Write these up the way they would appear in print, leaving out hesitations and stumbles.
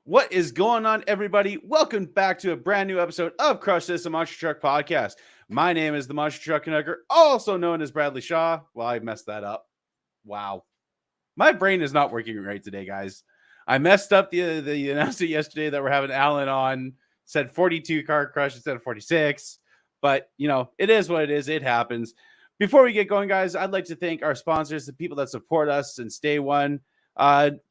What is going on, everybody? Welcome back to a brand new episode of Crush This, a Monster Truck podcast. My name is the Monster Truck Conductor, also known as Bradley Shaw. Well, I messed that up. Wow. My brain is not working right today, guys. I messed up the announcement yesterday that we're having Alan on. Said 42 car crush instead of 46. But, it is what it is. It happens. Before we get going, guys, I'd like to thank our sponsors, the people that support us since day one.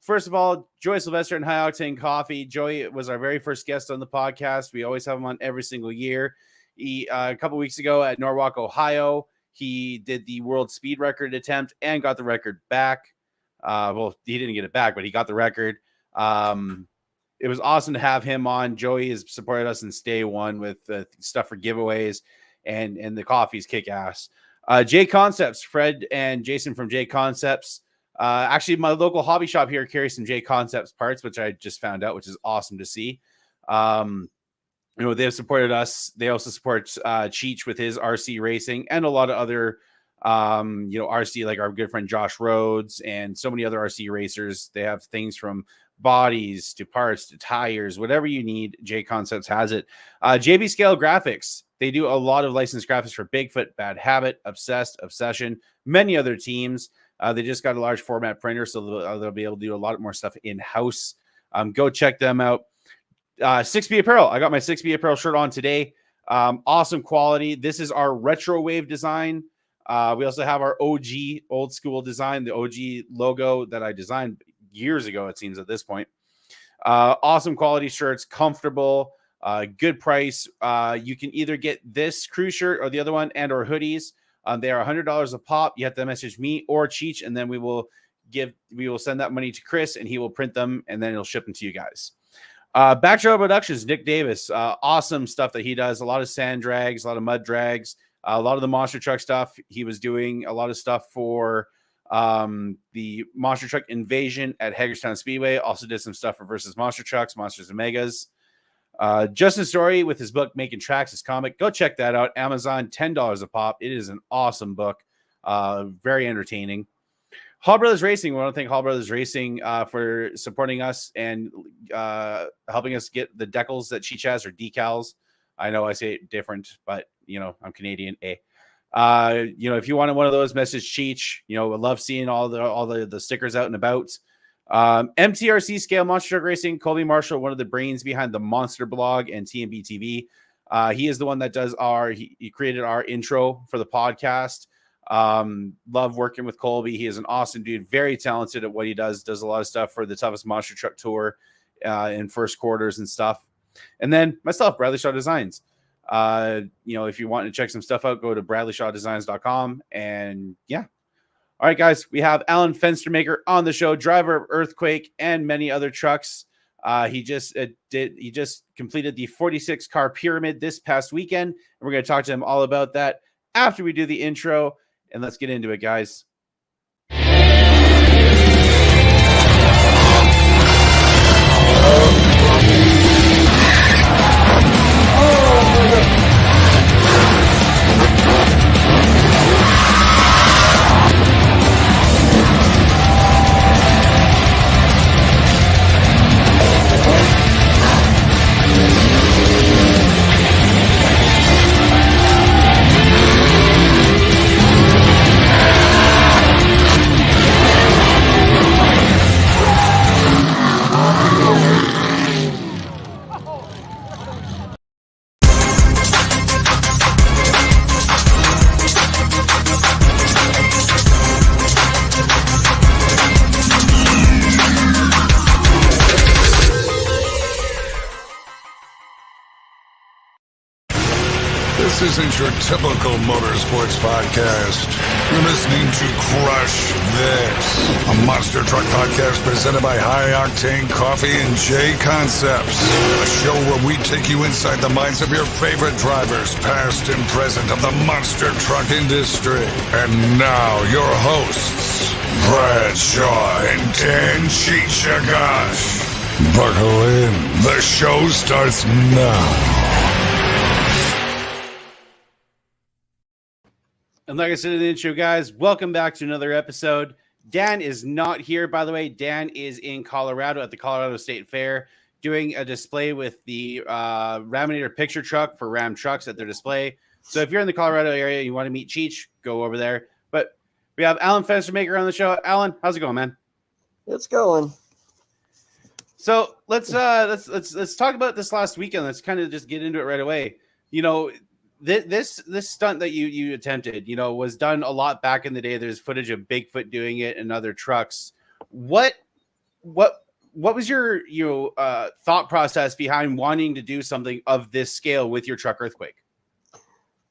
First of all, Joey Sylvester and High Octane Coffee. Joey was our very first guest on the podcast. We always have him on every single year. A couple weeks ago at Norwalk, Ohio, he did the world speed record attempt and got the record back. Well, he didn't get it back, but he got the record. It was awesome to have him on. Joey has supported us since day one with stuff for giveaways, and the coffee's kick ass. J Concepts, Fred and Jason from J Concepts. Actually, my local hobby shop here carries some J Concepts parts, which I just found out, which is awesome to see. They've supported us. They also support Cheech with his RC racing and a lot of other, RC, like our good friend Josh Rhodes and so many other RC racers. They have things from bodies to parts to tires, whatever you need. J Concepts has it. JB Scale Graphics. They do a lot of licensed graphics for Bigfoot, Bad Habit, Obsessed, Obsession, many other teams. They just got a large format printer, so they'll be able to do a lot more stuff in-house. Go check them out. 6B Apparel. I got my 6B Apparel shirt on today. Awesome quality. This is our retro wave design. We also have our OG, old school design, the OG logo that I designed years ago, it seems at this point. Awesome quality shirts, comfortable, good price. You can either get this crew shirt or the other one and or hoodies. They are $100 a pop. You have to message me or Cheech, and then we will send that money to Chris, and he will print them, and then he'll ship them to you guys. Backdrop Productions, Nick Davis, awesome stuff that he does. A lot of sand drags, a lot of mud drags, a lot of the monster truck stuff. He was doing a lot of stuff for the monster truck invasion at Hagerstown Speedway. Also did some stuff for Versus Monster Trucks, Monsters and Megas. Justin Story with his book Making Tracks, his comic. Go check that out. Amazon, $10 a pop. It is an awesome book. Very entertaining. Hall Brothers Racing. We want to thank Hall Brothers Racing for supporting us and helping us get the decals that Cheech has, or decals. I know I say it different, but I'm Canadian. If you wanted one of those, message Cheech. I love seeing all the stickers out and about. MTRC Scale Monster Truck Racing, Colby Marshall, one of the brains behind the Monster blog and TMB TV. He is the one that does he created our intro for the podcast. Love working with Colby. He is an awesome dude, very talented at what he does a lot of stuff for the Toughest Monster Truck Tour in first quarters and stuff. And then myself, Bradley Shaw Designs. If you want to check some stuff out, go to bradleyshawdesigns.com. And yeah. All right, guys, we have Alan Fenstermaker on the show, driver of Earthquake and many other trucks. He just completed the 46 car pyramid this past weekend, and we're going to talk to him all about that after we do the intro. And let's get into it, guys. This isn't your typical motorsports podcast. You're listening to Crush This, a monster truck podcast presented by High Octane Coffee and J Concepts. A show where we take you inside the minds of your favorite drivers, past and present, of the monster truck industry. And now, your hosts, Brad Shaw and Dan Chichagash. Buckle in. The show starts now. And like I said in the intro, guys, welcome back to another episode. Dan is not here, by the way. Dan is in Colorado at the Colorado State Fair doing a display with the Raminator picture truck for Ram trucks at their display. So if you're in the Colorado area and you want to meet Cheech, go over there. But we have Alan Fenstermaker on the show. Alan, how's it going, man? It's going. So let's talk about this last weekend. Let's kind of just get into it right away. You know, this stunt that you attempted, you know, was done a lot back in the day. There's footage of Bigfoot doing it and other trucks. What was your thought process behind wanting to do something of this scale with your truck Earthquake?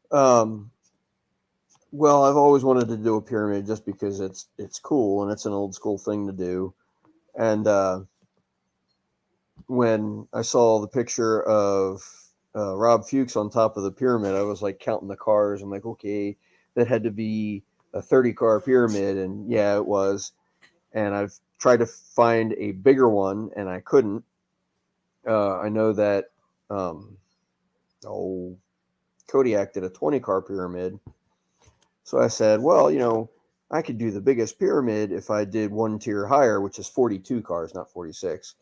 Well, I've always wanted to do a pyramid just because it's cool and it's an old school thing to do. And when I saw the picture of Rob Fuchs on top of the pyramid, I was like counting the cars. I'm like, okay, that had to be a 30-car pyramid. And yeah, it was. And I've tried to find a bigger one, and I couldn't. I know that Kodiak did a 20-car pyramid. So I said, well, you know, I could do the biggest pyramid if I did one tier higher, which is 42 cars, not 46.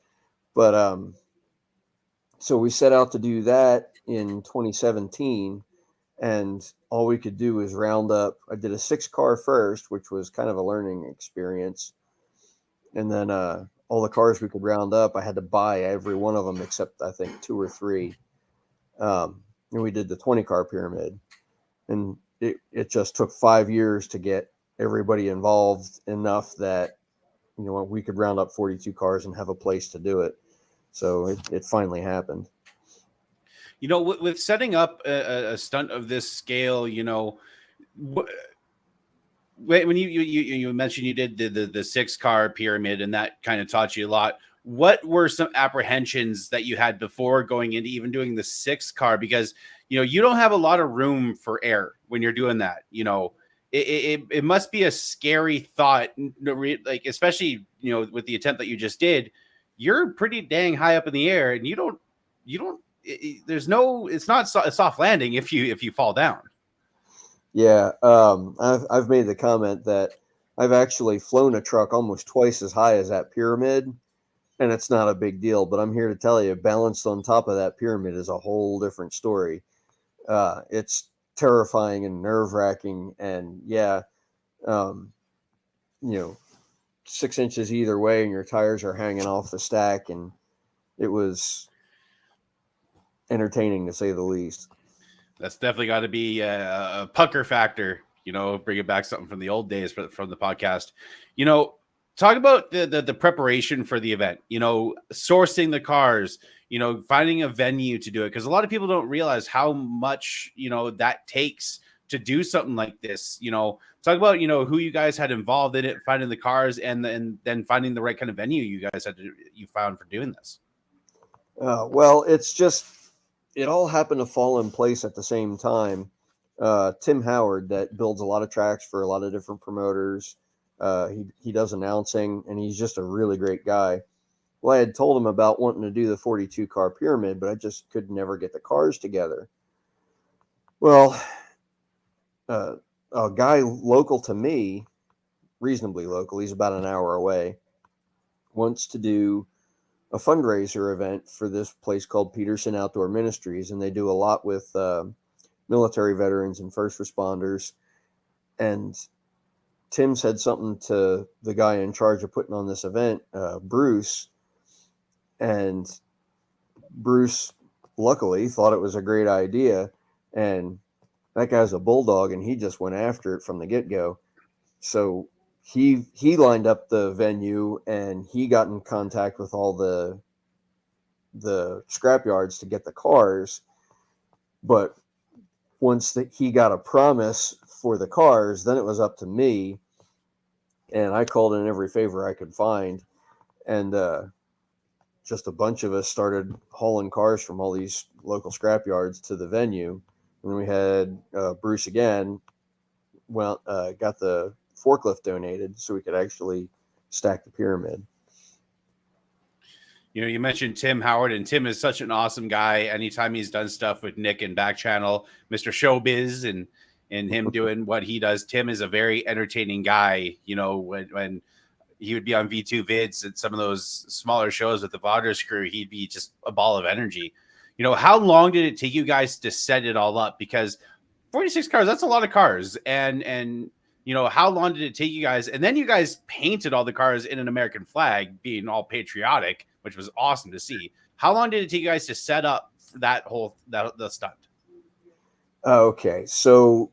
But so we set out to do that in 2017, and all we could do was round up. I did a 6-car first, which was kind of a learning experience. And then all the cars we could round up, I had to buy every one of them except I think 2 or 3. And we did the 20-car pyramid. And it just took 5 years to get everybody involved enough that, you know, we could round up 42 cars and have a place to do it. So it finally happened. You know, with setting up a stunt of this scale, you know, when you mentioned you did the 6-car pyramid and that kind of taught you a lot, what were some apprehensions that you had before going into even doing the 6-car? Because, you know, you don't have a lot of room for air when you're doing that. You know, it must be a scary thought, like, especially, you know, with the attempt that you just did. You're pretty dang high up in the air, and it's not a soft landing if you fall down. Yeah, I've made the comment that I've actually flown a truck almost twice as high as that pyramid, and it's not a big deal. But I'm here to tell you, balanced on top of that pyramid is a whole different story. It's terrifying and nerve-wracking, and yeah, you know, 6 inches either way, and your tires are hanging off the stack, and it was entertaining to say the least. That's definitely got to be a pucker factor, you know, bringing back something from the old days from the podcast. You know, talk about the preparation for the event, you know, sourcing the cars, you know, finding a venue to do it. Because a lot of people don't realize how much, you know, that takes to do something like this. You know, talk about, you know, who you guys had involved in it, finding the cars, and then finding the right kind of venue you found for doing this. Well, it's just, it all happened to fall in place at the same time. Tim Howard, that builds a lot of tracks for a lot of different promoters. He does announcing, and he's just a really great guy. Well, I had told him about wanting to do the 42-car pyramid, but I just could never get the cars together. Well, a guy local to me, reasonably local, he's about an hour away, wants to do a fundraiser event for this place called Peterson Outdoor Ministries, and they do a lot with military veterans and first responders. And Tim said something to the guy in charge of putting on this event, Bruce, and Bruce luckily thought it was a great idea, and that guy's a bulldog, and he just went after it from the get-go. So he lined up the venue, and he got in contact with all the scrap yards to get the cars. But once he got a promise for the cars, then it was up to me, and I called in every favor I could find, and just a bunch of us started hauling cars from all these local scrap yards to the venue. And then we had Bruce again, got the forklift donated so we could actually stack the pyramid. You know, you mentioned Tim Howard, and Tim is such an awesome guy. Anytime he's done stuff with Nick and Back Channel, Mr. Showbiz, and him doing what he does, Tim is a very entertaining guy. You know, when he would be on V2 vids at some of those smaller shows with the Vaders crew. He'd be just a ball of energy. How long did it take you guys to set it all up? Because 46 cars, that's a lot of cars. And how long did it take you guys? And then you guys painted all the cars in an American flag, being all patriotic, which was awesome to see. How long did it take you guys to set up the stunt? Okay, so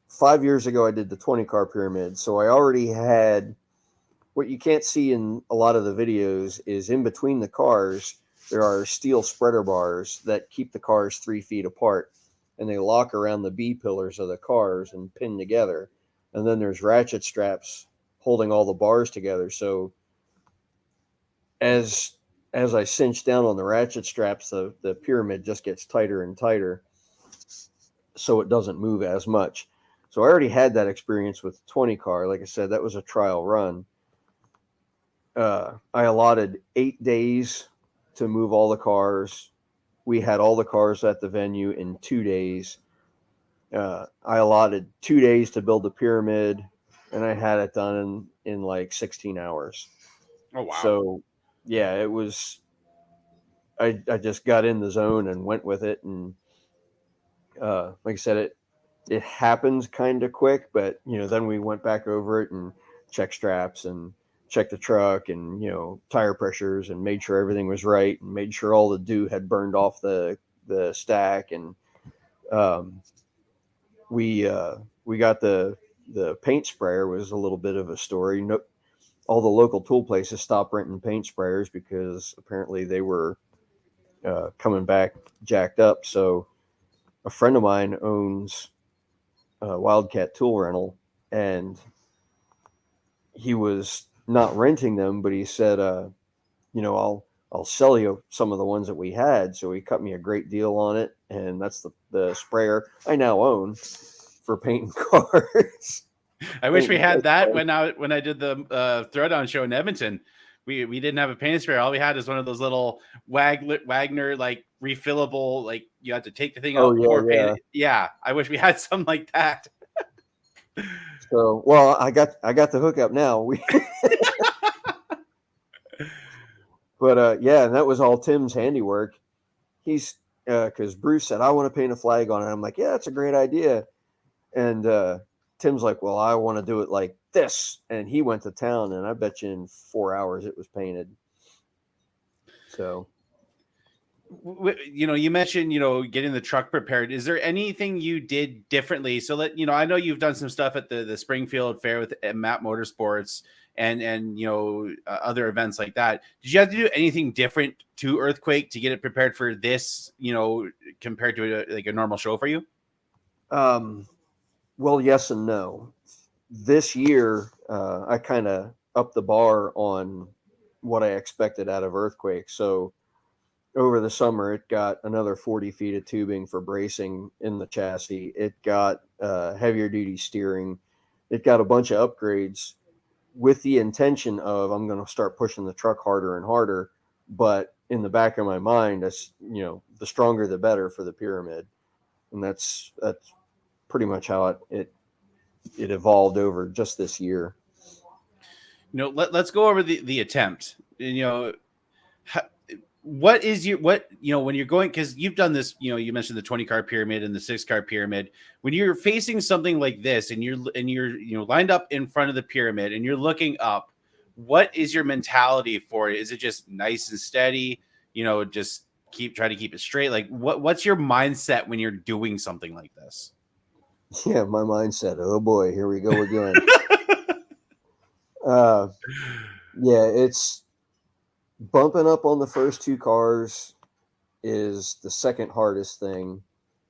5 years ago, I did the 20 car pyramid. So I already had what you can't see in a lot of the videos is in between the cars, there are steel spreader bars that keep the cars 3 feet apart, and they lock around the B pillars of the cars and pin together. And then there's ratchet straps holding all the bars together. So as I cinch down on the ratchet straps, the pyramid just gets tighter and tighter, so it doesn't move as much. So I already had that experience with the 20 car. Like I said, that was a trial run. I allotted 8 days to move all the cars. We had all the cars at the venue in 2 days. I allotted 2 days to build the pyramid, and I had it done in like 16 hours. Oh, wow. So, yeah, it was. I just got in the zone and went with it, and like I said, it happens kind of quick, but then we went back over it and checked straps and checked the truck and tire pressures and made sure everything was right and made sure all the dew had burned off the stack, and we got the paint sprayer. Was a little bit of a story. No, all the local tool places stopped renting paint sprayers because apparently they were coming back jacked up. So a friend of mine owns Wildcat Tool Rental, and he was not renting them, but he said, I'll sell you some of the ones that we had. So he cut me a great deal on it, and that's the sprayer I now own for painting cars. I wish we had that when I did the Throwdown show in Edmonton. We didn't have a paint sprayer. All we had is one of those little Wagner like refillable, like you had to take the thing out, pour paint. Yeah, I wish we had something like that. So, well, I got the hookup now. But yeah, and that was all Tim's handiwork. He's because Bruce said, I want to paint a flag on it. I'm like, yeah, that's a great idea. And Tim's like, well, I want to do it like this. And he went to town, and I bet you in 4 hours it was painted. So, you mentioned, getting the truck prepared. Is there anything you did differently? So I know you've done some stuff at the Springfield Fair with Map Motorsports and other events like that. Did you have to do anything different to Earthquake to get it prepared for this, compared to a normal show for you? Well, yes and no. This year, I kind of upped the bar on what I expected out of Earthquake. So over the summer, it got another 40 feet of tubing for bracing in the chassis. It got heavier duty steering. It got a bunch of upgrades with the intention of I'm going to start pushing the truck harder and harder. But in the back of my mind, that's, the stronger the better for the pyramid. And that's pretty much how it evolved over just this year. Let's go over the attempt. What is when you're going, because you've done this, you mentioned the 20 car pyramid and the 6 car pyramid. When you're facing something like this and you're lined up in front of the pyramid and you're looking up, what is your mentality for it? Is it just nice and steady? Just try to keep it straight. Like what's your mindset when you're doing something like this? Yeah, my mindset. Oh boy, here we go again. Yeah, it's bumping up on the first 2 cars is the second hardest thing.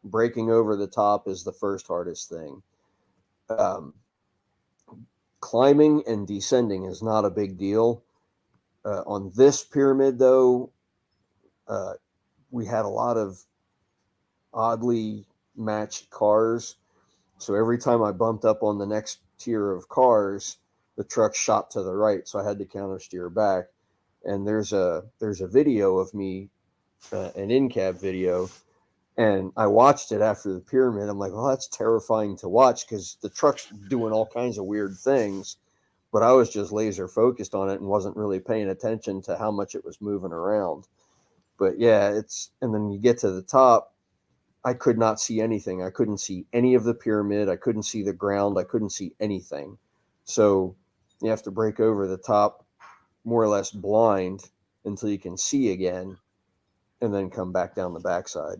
Breaking over the top is the first hardest thing. Climbing and descending is not a big deal. On this pyramid, though, we had a lot of oddly matched cars. So every time I bumped up on the next tier of cars, the truck shot to the right. So I had to counter steer back. And there's a video of me, an in-cab video, and I watched it after the pyramid. I'm like, well, that's terrifying to watch because the truck's doing all kinds of weird things. but I was just laser focused on it and wasn't really paying attention to how much it was moving around. But yeah, and then you get to the top, I could not see anything. I couldn't see any of the pyramid. I couldn't see the ground. I couldn't see anything. So you have to break over the top more or less blind until you can see again and then come back down the backside.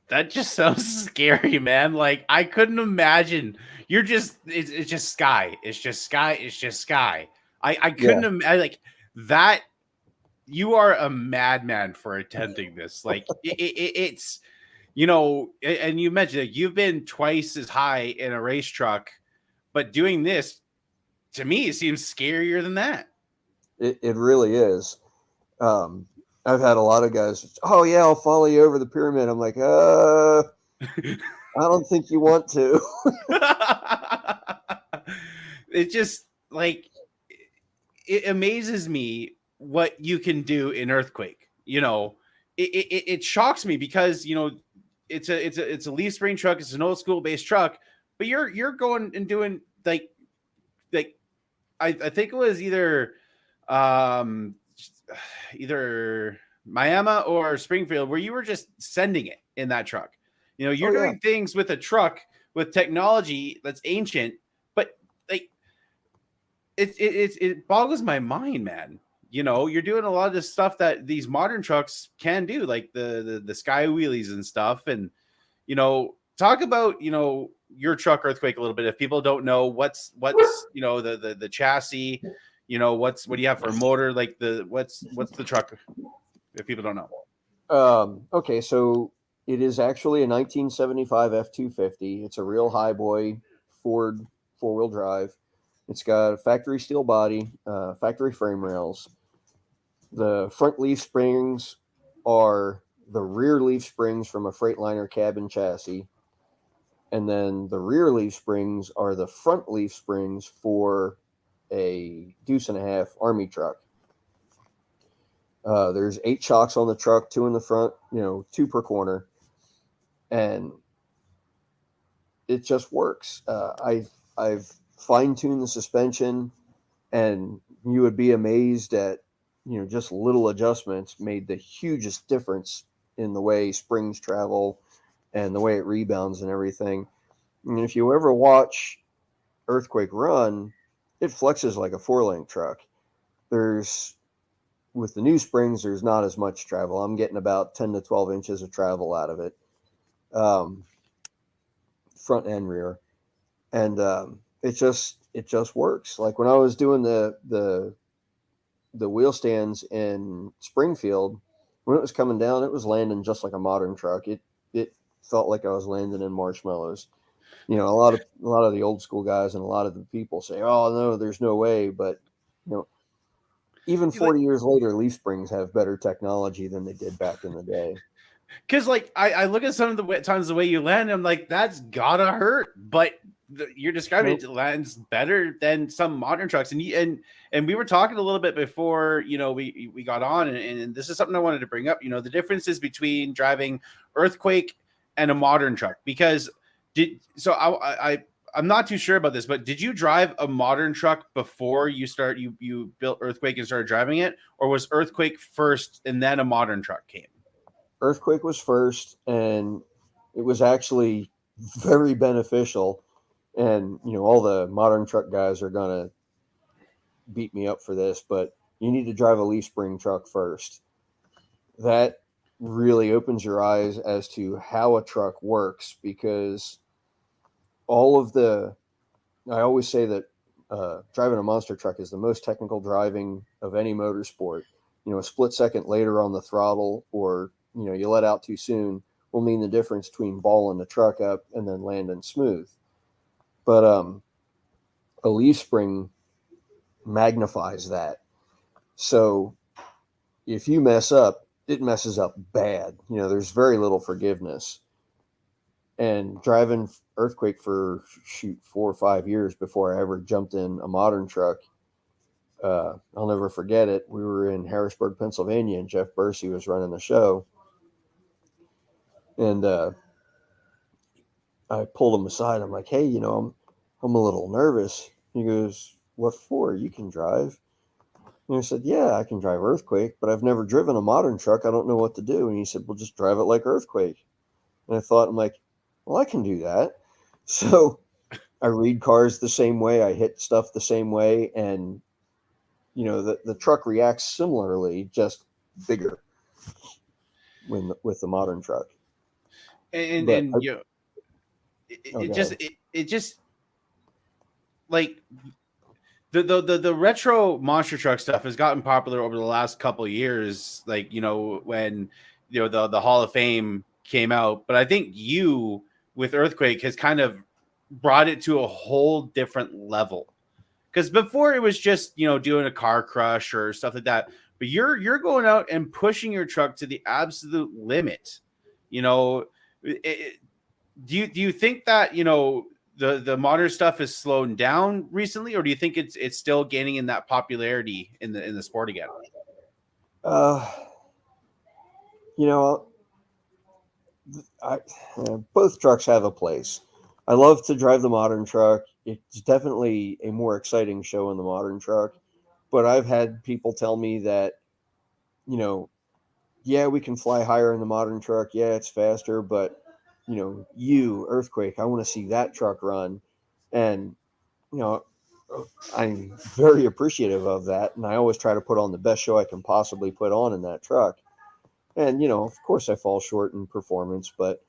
That just sounds scary, man. Like I couldn't imagine. It's just sky. It's just sky. It's just sky. I couldn't imagine like that. You are a madman for attempting this. Like it's, and you mentioned like, you've been twice as high in a race truck, but doing this to me it seems scarier than that. It really is. I've had a lot of guys, oh yeah, I'll follow you over the pyramid. I'm like, I don't think you want to. It just like it amazes me what you can do in earthquake. It shocks me because it's a leaf spring truck. It's an old school based truck, but you're going and doing like I think it was um either Miami or Springfield where you were just sending it in that truck. You're doing things with a truck with technology that's ancient, but like it boggles my mind, man. You're doing a lot of this stuff that these modern trucks can do, like the sky wheelies and stuff. And talk about your truck earthquake a little bit. If people don't know what's the chassis, what do you have for a motor, like what's the truck, if people don't know. Okay, so it is actually a 1975 F250. It's a real high boy Ford 4-wheel drive. It's got a factory steel body, factory frame rails. The front leaf springs are the rear leaf springs from a Freightliner cabin chassis. And then the rear leaf springs are the front leaf springs for a deuce and a half Army truck. There's 8 shocks on the truck, 2 in the front, 2 per corner. And it just works. I've fine-tuned the suspension, and you would be amazed at just little adjustments made the hugest difference in the way springs travel and the way it rebounds and everything. And if you ever watch Earthquake run, it flexes like a 4-link truck. With the new springs, there's not as much travel. I'm getting about 10 to 12 inches of travel out of it, front and rear. And it just works. Like when I was doing the wheel stands in Springfield, when it was coming down, it was landing just like a modern truck. It felt like I was landing in marshmallows. A lot of the old school guys and a lot of the people say, "Oh no, there's no way." But even 40 years later, leaf springs have better technology than they did back in the day. Because like I look at some of the times the way you land, I'm like, that's gotta hurt. But you're describing it lands better than some modern trucks. And we were talking a little bit before we got on, and this is something I wanted to bring up. The differences between driving earthquake and a modern truck. Because I'm not too sure about this, but did you drive a modern truck before you built earthquake and started driving it, or was earthquake first and then a modern truck came? Earthquake was first, and it was actually very beneficial. And all the modern truck guys are gonna beat me up for this, but you need to drive a leaf spring truck first. That really opens your eyes as to how a truck works, because I always say that driving a monster truck is the most technical driving of any motorsport. A split second later on the throttle, or you let out too soon, will mean the difference between balling the truck up and then landing smooth. But a leaf spring magnifies that. So if you mess up, it messes up bad. There's very little forgiveness. And driving earthquake for 4 or 5 years before I ever jumped in a modern truck, I'll never forget it. We were in Harrisburg, Pennsylvania, and Jeff Bursey was running the show. And I pulled him aside. I'm like, "Hey, I'm a little nervous." He goes, what for? You can drive. And I said, yeah, I can drive Earthquake, but I've never driven a modern truck. I don't know what to do. And he said, well, just drive it like Earthquake. And I thought, I'm like, well, I can do that. So I read cars the same way. I hit stuff the same way. And, the truck reacts similarly, just bigger with the modern truck. And But, and you know, oh, it go just ahead. it just like the retro monster truck stuff has gotten popular over the last couple of years, like when the Hall of Fame came out. But I think you with Earthquake has kind of brought it to a whole different level, because before it was just doing a car crush or stuff like that, but you're going out and pushing your truck to the absolute limit. you know it, do you think that the modern stuff is slowing down recently, or do you think it's still gaining in that popularity in the sport again? Uh, you know, I, both trucks have a place. I love to drive the modern truck. It's definitely a more exciting show in the modern truck. But I've had people tell me that, you know, yeah, we can fly higher in the modern truck. Yeah, it's faster, but Earthquake, I want to see that truck run. And, you know, I'm very appreciative of that. And I always try to put on the best show I can possibly put on in that truck. And, of course I fall short in performance, but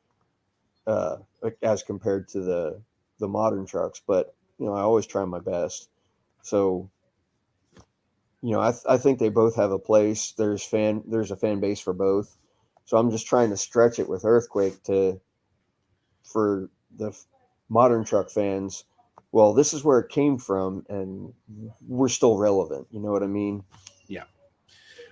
like, as compared to the modern trucks, but I always try my best. So I think they both have a place. There's a fan base for both. So I'm just trying to stretch it with Earthquake to for the modern truck fans. Well, this is where it came from, and we're still relevant. You know what I mean? Yeah.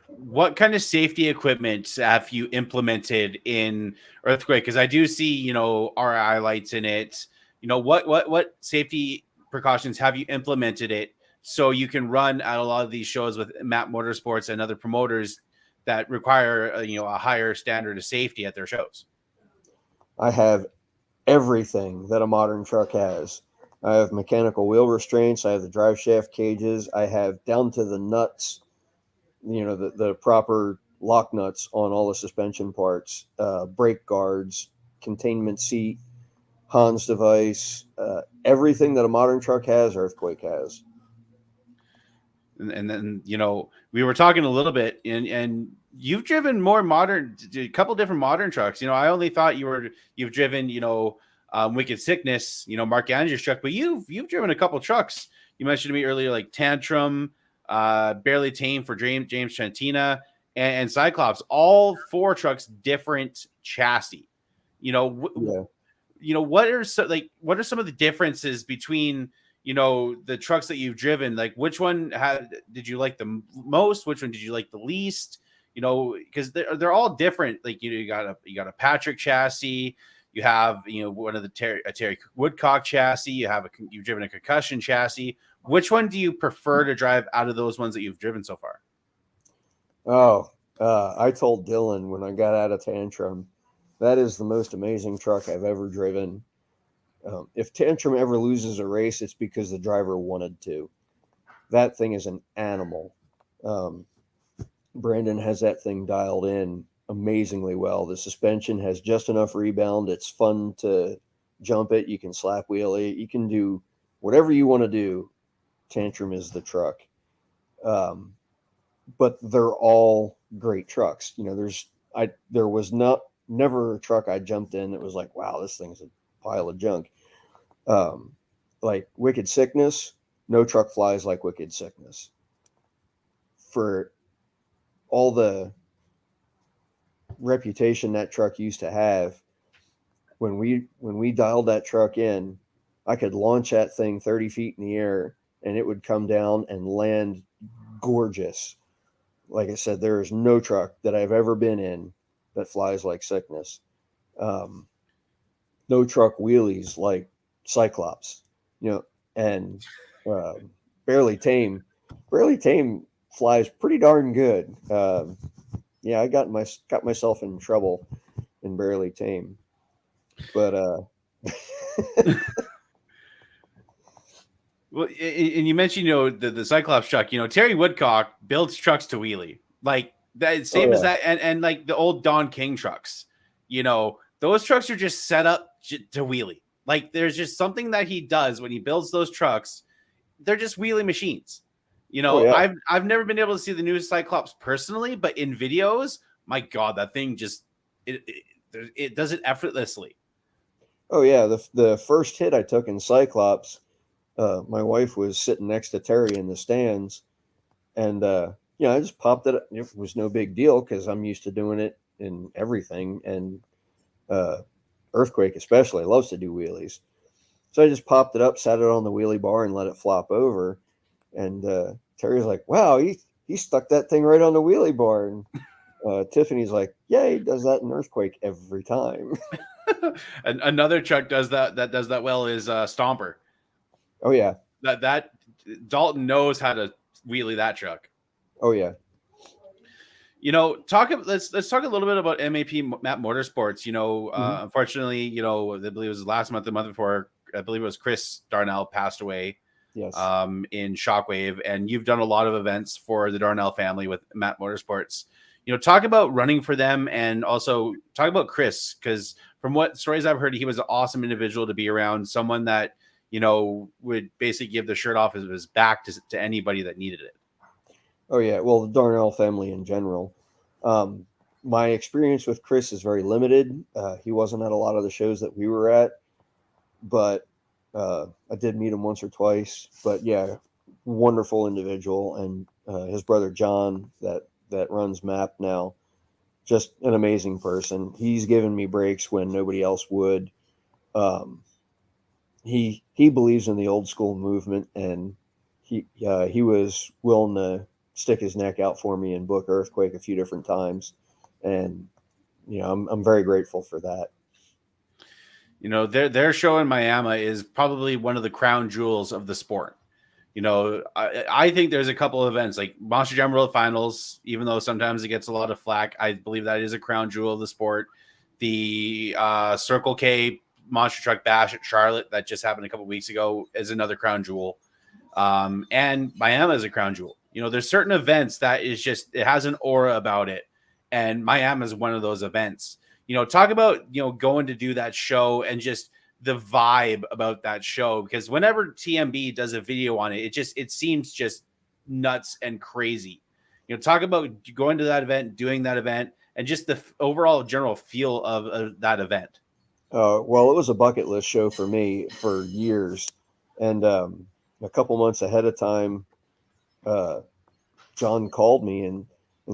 What kind of safety equipment have you implemented in Earthquake? Because I do see RI lights in it. What safety precautions have you implemented it so you can run at a lot of these shows with Map Motorsports and other promoters that require a higher standard of safety at their shows? I have everything that a modern truck has. I have mechanical wheel restraints. I have the drive shaft cages. I have down to the nuts, the proper lock nuts on all the suspension parts, brake guards, containment seat, Hans device, everything that a modern truck has, Earthquake has. And then we were talking a little bit, and you've driven a couple different modern trucks. I only thought you've driven Wicked Sickness, Mark Andrews' truck, but you've driven a couple trucks. You mentioned to me earlier, like Tantrum, Barely Tame for James Chantina, and Cyclops. All four trucks, different chassis. Yeah. What are some of the differences between the trucks that you've driven? Like, which one did you like the most? Which one did you like the least? Because they're all different. Like, you got a Patrick chassis, you have one of the Terry Woodcock chassis, you've driven a concussion chassis. Which one do you prefer to drive out of those ones that you've driven so far? Oh, I told Dylan when I got out of Tantrum, that is the most amazing truck I've ever driven. If Tantrum ever loses a race, it's because the driver wanted to. That thing is an animal. Um, Brandon has that thing dialed in amazingly well. The suspension has just enough rebound. It's fun to jump it. You can slap wheel it. You can do whatever you want to do. Tantrum is the truck. Um, but they're all great trucks. There was never a truck I jumped in that was like, wow, this thing's a pile of junk. Like Wicked Sickness, no truck flies like Wicked Sickness. For all the reputation that truck used to have, when we dialed that truck in, I could launch that thing 30 feet in the air and it would come down and land gorgeous. Like I said, there is no truck that I've ever been in that flies like Sickness. Um, no truck wheelies like Cyclops, and uh, Barely Tame. Barely Tame flies pretty darn good. Yeah, I got myself in trouble in Barely Tame, but Well, and you mentioned, the Cyclops truck. Terry Woodcock builds trucks to wheelie, like that, Oh same as yeah. that, and like the old Don King trucks. Those trucks are just set up to wheelie. Like there's just something that he does when he builds those trucks. They're just wheelie machines. Oh yeah. I've never been able to see the new Cyclops personally, but in videos, my God, that thing just it does it effortlessly. Oh yeah. The first hit I took in Cyclops, my wife was sitting next to Terry in the stands, and I just popped it. It was no big deal because I'm used to doing it in everything, and uh, Earthquake especially loves to do wheelies. So I just popped it up, sat it on the wheelie bar, and let it flop over. And Terry's like, "Wow, he stuck that thing right on the wheelie bar." And Tiffany's like, "Yeah, he does that in Earthquake every time." And another truck does that well is Stomper. Oh yeah, That Dalton knows how to wheelie that truck. oh yeah. Let's talk a little bit about MAP Map Motorsports. Hmm. Unfortunately, I believe it was last month, the month before. I believe it was Chris Darnell passed away Yes. in Shockwave, and you've done a lot of events for the Darnell family with Map Motorsports. Talk about running for them, and also talk about Chris, because from what stories I've heard, he was an awesome individual to be around. Someone that would basically give the shirt off of his back to anybody that needed it. Oh yeah. Well, the Darnell family in general. Um, my experience with Chris is very limited. He wasn't at a lot of the shows that we were at, but I did meet him once or twice. But yeah, wonderful individual, and his brother John that runs Map now, just an amazing person. He's given me breaks when nobody else would. Um, he believes in the old school movement, and he was willing to stick his neck out for me and book Earthquake a few different times, and I'm very grateful for that. Their show in Miami is probably one of the crown jewels of the sport. I think there's a couple of events like Monster Jam World Finals, even though sometimes it gets a lot of flack. I believe that is a crown jewel of the sport. The Circle K Monster Truck Bash at Charlotte that just happened a couple weeks ago is another crown jewel. And Miami is a crown jewel. There's certain events that is just, it has an aura about it. And Miami is one of those events. Talk about, going to do that show and just the vibe about that show, because whenever TMB does a video on it, it seems just nuts and crazy. Talk about going to that event, doing that event, and just the overall general feel of that event. Well, it was a bucket list show for me for years, and a couple months ahead of time, uh, John called me and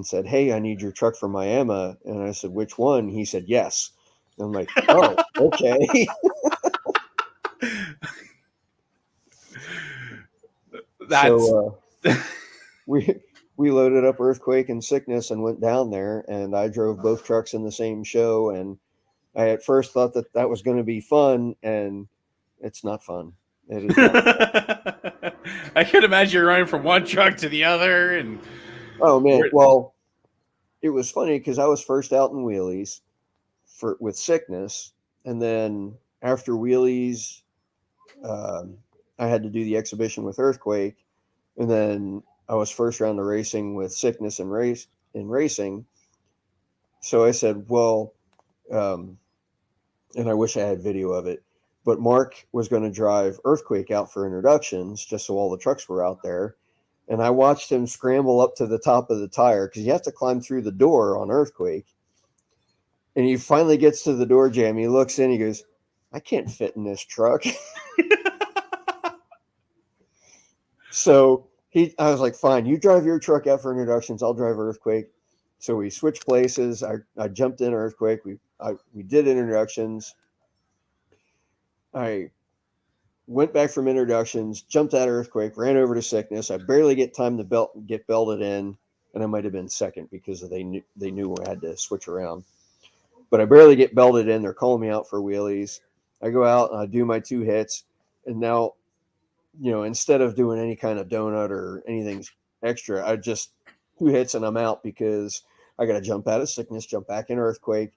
said, "Hey, I need your truck for Miami." And I said, "Which one?" He said, "Yes." And I'm like, "Oh, okay." That's So we we loaded up Earthquake and Sickness and went down there, and I drove both trucks in the same show. And I at first thought that was going to be fun, and it's not fun. It is not. I could imagine you're running from one truck to the other, and Oh man, well, it was funny because I was first out in wheelies with Sickness, and then after wheelies, um, I had to do the exhibition with Earthquake, and then I was first round of racing with Sickness and racing. So I said, well, um, and I wish I had video of it, but Mark was going to drive Earthquake out for introductions just so all the trucks were out there. And I watched him scramble up to the top of the tire because you have to climb through the door on Earthquake. And he finally gets to the door jam. He looks in, he goes, "I can't fit in this truck." So I was like, "Fine, you drive your truck out for introductions. I'll drive Earthquake." So we switched places. I jumped in Earthquake. We did introductions. I went back from introductions, jumped out of Earthquake, ran over to Sickness. I barely get time to get belted in, and I might have been second because they knew I had to switch around. But I barely get belted in. They're calling me out for wheelies. I go out and I do my 2 hits, and now, instead of doing any kind of donut or anything extra, I just 2 hits and I'm out because I got to jump out of Sickness, jump back in Earthquake,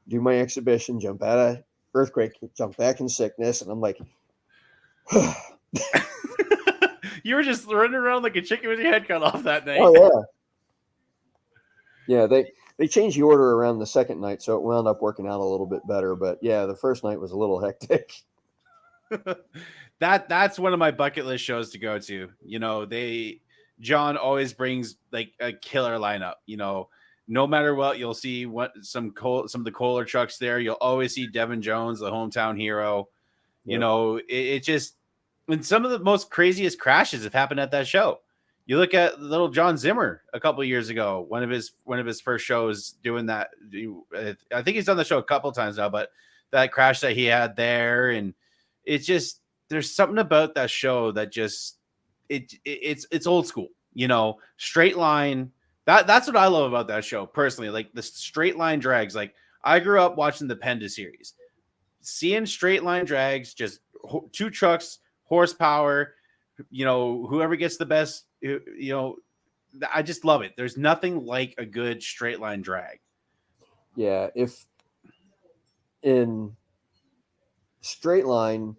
do my exhibition, jump out of Earthquake, jump back in Sickness, and I'm like, You were just running around like a chicken with your head cut off that night. Oh yeah. They changed the order around the second night, so it wound up working out a little bit better. But yeah, the first night was a little hectic. That's one of my bucket list shows to go to. John always brings like a killer lineup. No matter what, you'll see some of the Kohler trucks there. You'll always see Devin Jones, the hometown hero. Yep. It just, and some of the most craziest crashes have happened at that show. You look at little John Zimmer a couple of years ago, one of his first shows doing that. I think he's done the show a couple of times now, but that crash that he had there, and it's just, there's something about that show that just it's old school, straight line. That's what I love about that show personally, like the straight line drags. Like I grew up watching the Penda series, seeing straight line drags, just two trucks, horsepower, whoever gets the best, I just love it. There's nothing like a good straight line drag. Yeah, if in straight line,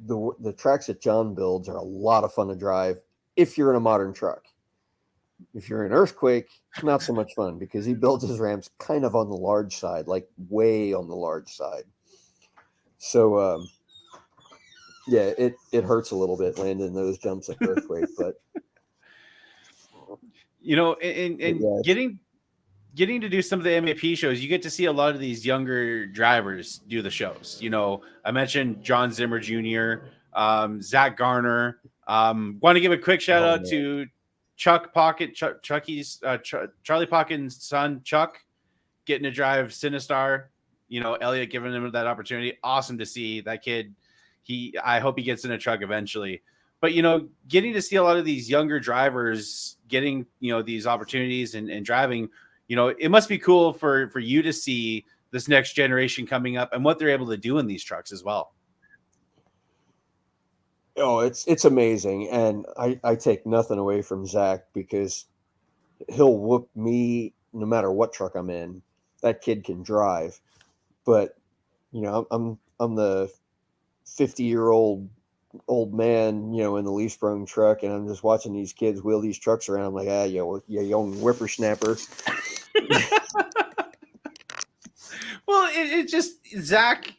the tracks that John builds are a lot of fun to drive if you're in a modern truck. If you're in Earthquake, not so much fun because he builds his ramps kind of on the large side, like way on the large side. So, yeah, it hurts a little bit landing those jumps at Earthquake, but and yeah. getting to do some of the MAP shows, you get to see a lot of these younger drivers do the shows. I mentioned John Zimmer Jr., Zach Garner. Want to give a quick shout out to Chuck Pocket, Chucky's Charlie Pocket's son, Chuck, getting to drive Sinistar. Elliot giving him that opportunity. Awesome to see that kid. I hope he gets in a truck eventually. But, getting to see a lot of these younger drivers getting, these opportunities and driving, it must be cool for you to see this next generation coming up and what they're able to do in these trucks as well. Oh, it's amazing. And I take nothing away from Zach because he'll whoop me no matter what truck I'm in. That kid can drive. But, I'm the 50-year-old man, in the leaf sprung truck, and I'm just watching these kids wheel these trucks around. I'm like, you young whippersnapper. Well, it just Zach,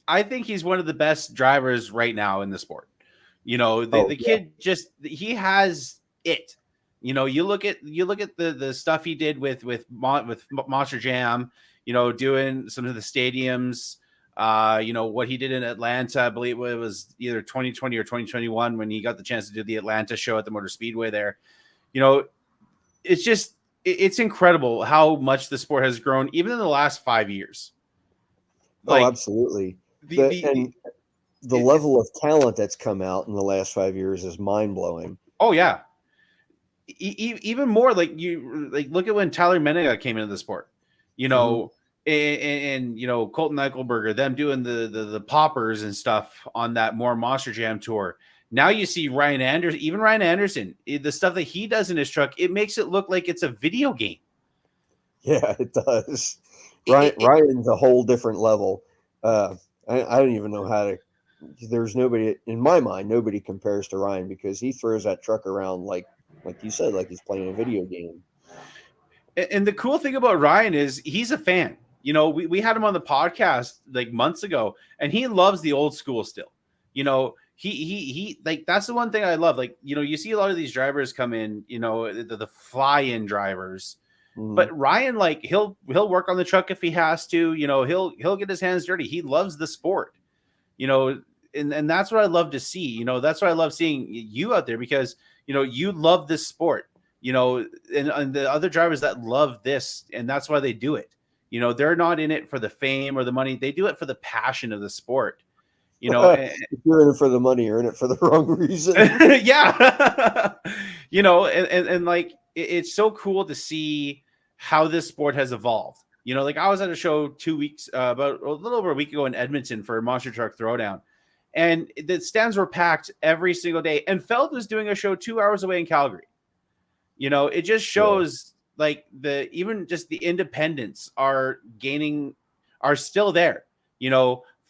I think he's one of the best drivers right now in the sport. The kid just, he has it. You look at the stuff he did with Monster Jam, doing some of the stadiums. What he did in Atlanta, I believe it was either 2020 or 2021 when he got the chance to do the Atlanta show at the Motor Speedway there. It's incredible how much the sport has grown even in the last 5 years. Absolutely. The level of talent that's come out in the last 5 years is mind blowing. Oh yeah. Even more look at when Tyler Menega came into the sport, and Colton Eichelberger, them doing the poppers and stuff on that more Monster Jam tour. Now you see Ryan Anderson, the stuff that he does in his truck, it makes it look like it's a video game. Yeah, it does. Ryan's a whole different level. I don't even know how to. There's nobody in my mind. Nobody compares to Ryan because he throws that truck around like you said, like he's playing a video game. And the cool thing about Ryan is he's a fan. We had him on the podcast like months ago, and he loves the old school still. He like, that's the one thing I love. Like, you see a lot of these drivers come in, the fly-in drivers. Mm-hmm. But Ryan, like, he'll work on the truck if he has to. He'll get his hands dirty. He loves the sport. And that's what I love to see. That's what I love seeing you out there because you love this sport. And the other drivers that love this, and that's why they do it. They're not in it for the fame or the money. They do it for the passion of the sport. If you're in it for the money, you're in it for the wrong reason. Yeah. And like, it's so cool to see how this sport has evolved. Like I was at a show 2 weeks, about a little over a week ago in Edmonton for a Monster Truck Throwdown. And the stands were packed every single day. And Feld was doing a show 2 hours away in Calgary. It just shows like even just the independents are still there.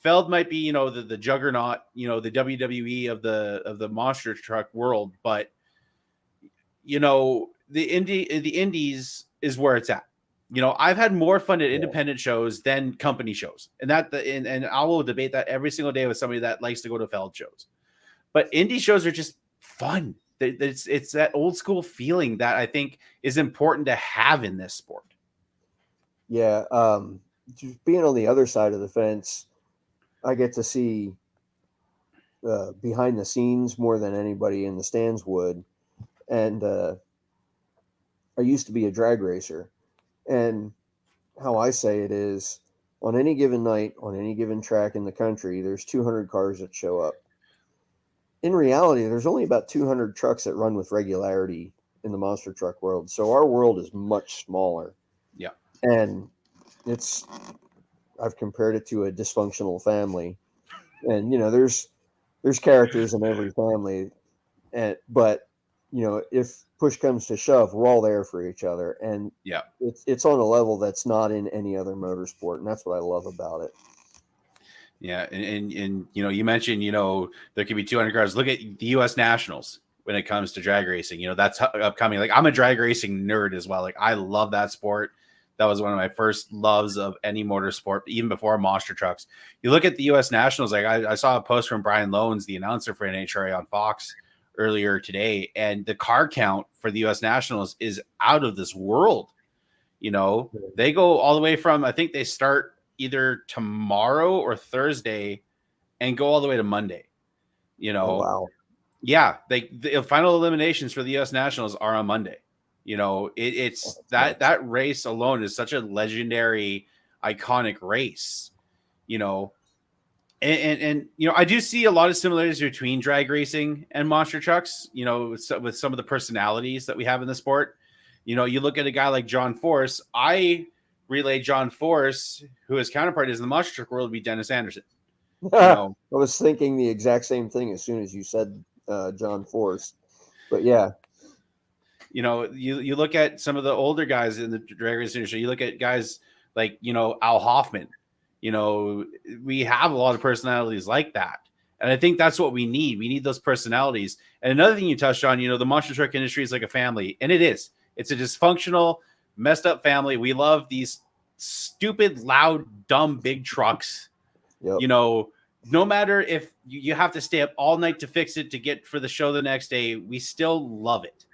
Feld might be, the juggernaut, the WWE of the monster truck world, but the indies is where it's at. I've had more fun at independent shows than company shows, and I will debate that every single day with somebody that likes to go to Feld shows. But indie shows are just fun. It's that old school feeling that I think is important to have in this sport. Yeah, just being on the other side of the fence, I get to see behind the scenes more than anybody in the stands would. And I used to be a drag racer, and how I say it is, on any given night, on any given track in the country, there's 200 cars that show up. In reality, there's only about 200 trucks that run with regularity in the monster truck world. So our world is much smaller. Yeah. And I've compared it to a dysfunctional family. And, there's characters in every family. But, if push comes to shove, we're all there for each other. And yeah, it's on a level that's not in any other motorsport. And that's what I love about it. Yeah, and you mentioned there could be 200 cars. Look at the U.S. Nationals when it comes to drag racing. That's upcoming. Like, I'm a drag racing nerd as well. Like, I love that sport. That was one of my first loves of any motorsport, even before monster trucks. You look at the U.S. Nationals. Like, I saw a post from Brian Loans, the announcer for NHRA on Fox earlier today, and the car count for the U.S. Nationals is out of this world. They go all the way from, I think they start either tomorrow or Thursday and go all the way to Monday. Oh, wow. Yeah, the final eliminations for the U.S. Nationals are on Monday. It's that race alone is such a legendary, iconic race. And I do see a lot of similarities between drag racing and monster trucks. With some of the personalities that we have in the sport. You look at a guy like John Force. I relay John Force, who his counterpart is in the monster truck world, would be Dennis Anderson. I was thinking the exact same thing as soon as you said John Force. But yeah. You look at some of the older guys in the drag racing industry. You look at guys like, Al Hoffman. We have a lot of personalities like that. And I think that's what we need. We need those personalities. And another thing you touched on, the monster truck industry is like a family. And it is. It's a dysfunctional, messed up family. We love these stupid, loud, dumb, big trucks. Yep. No matter if you have to stay up all night to fix it to get for the show the next day, we still love it.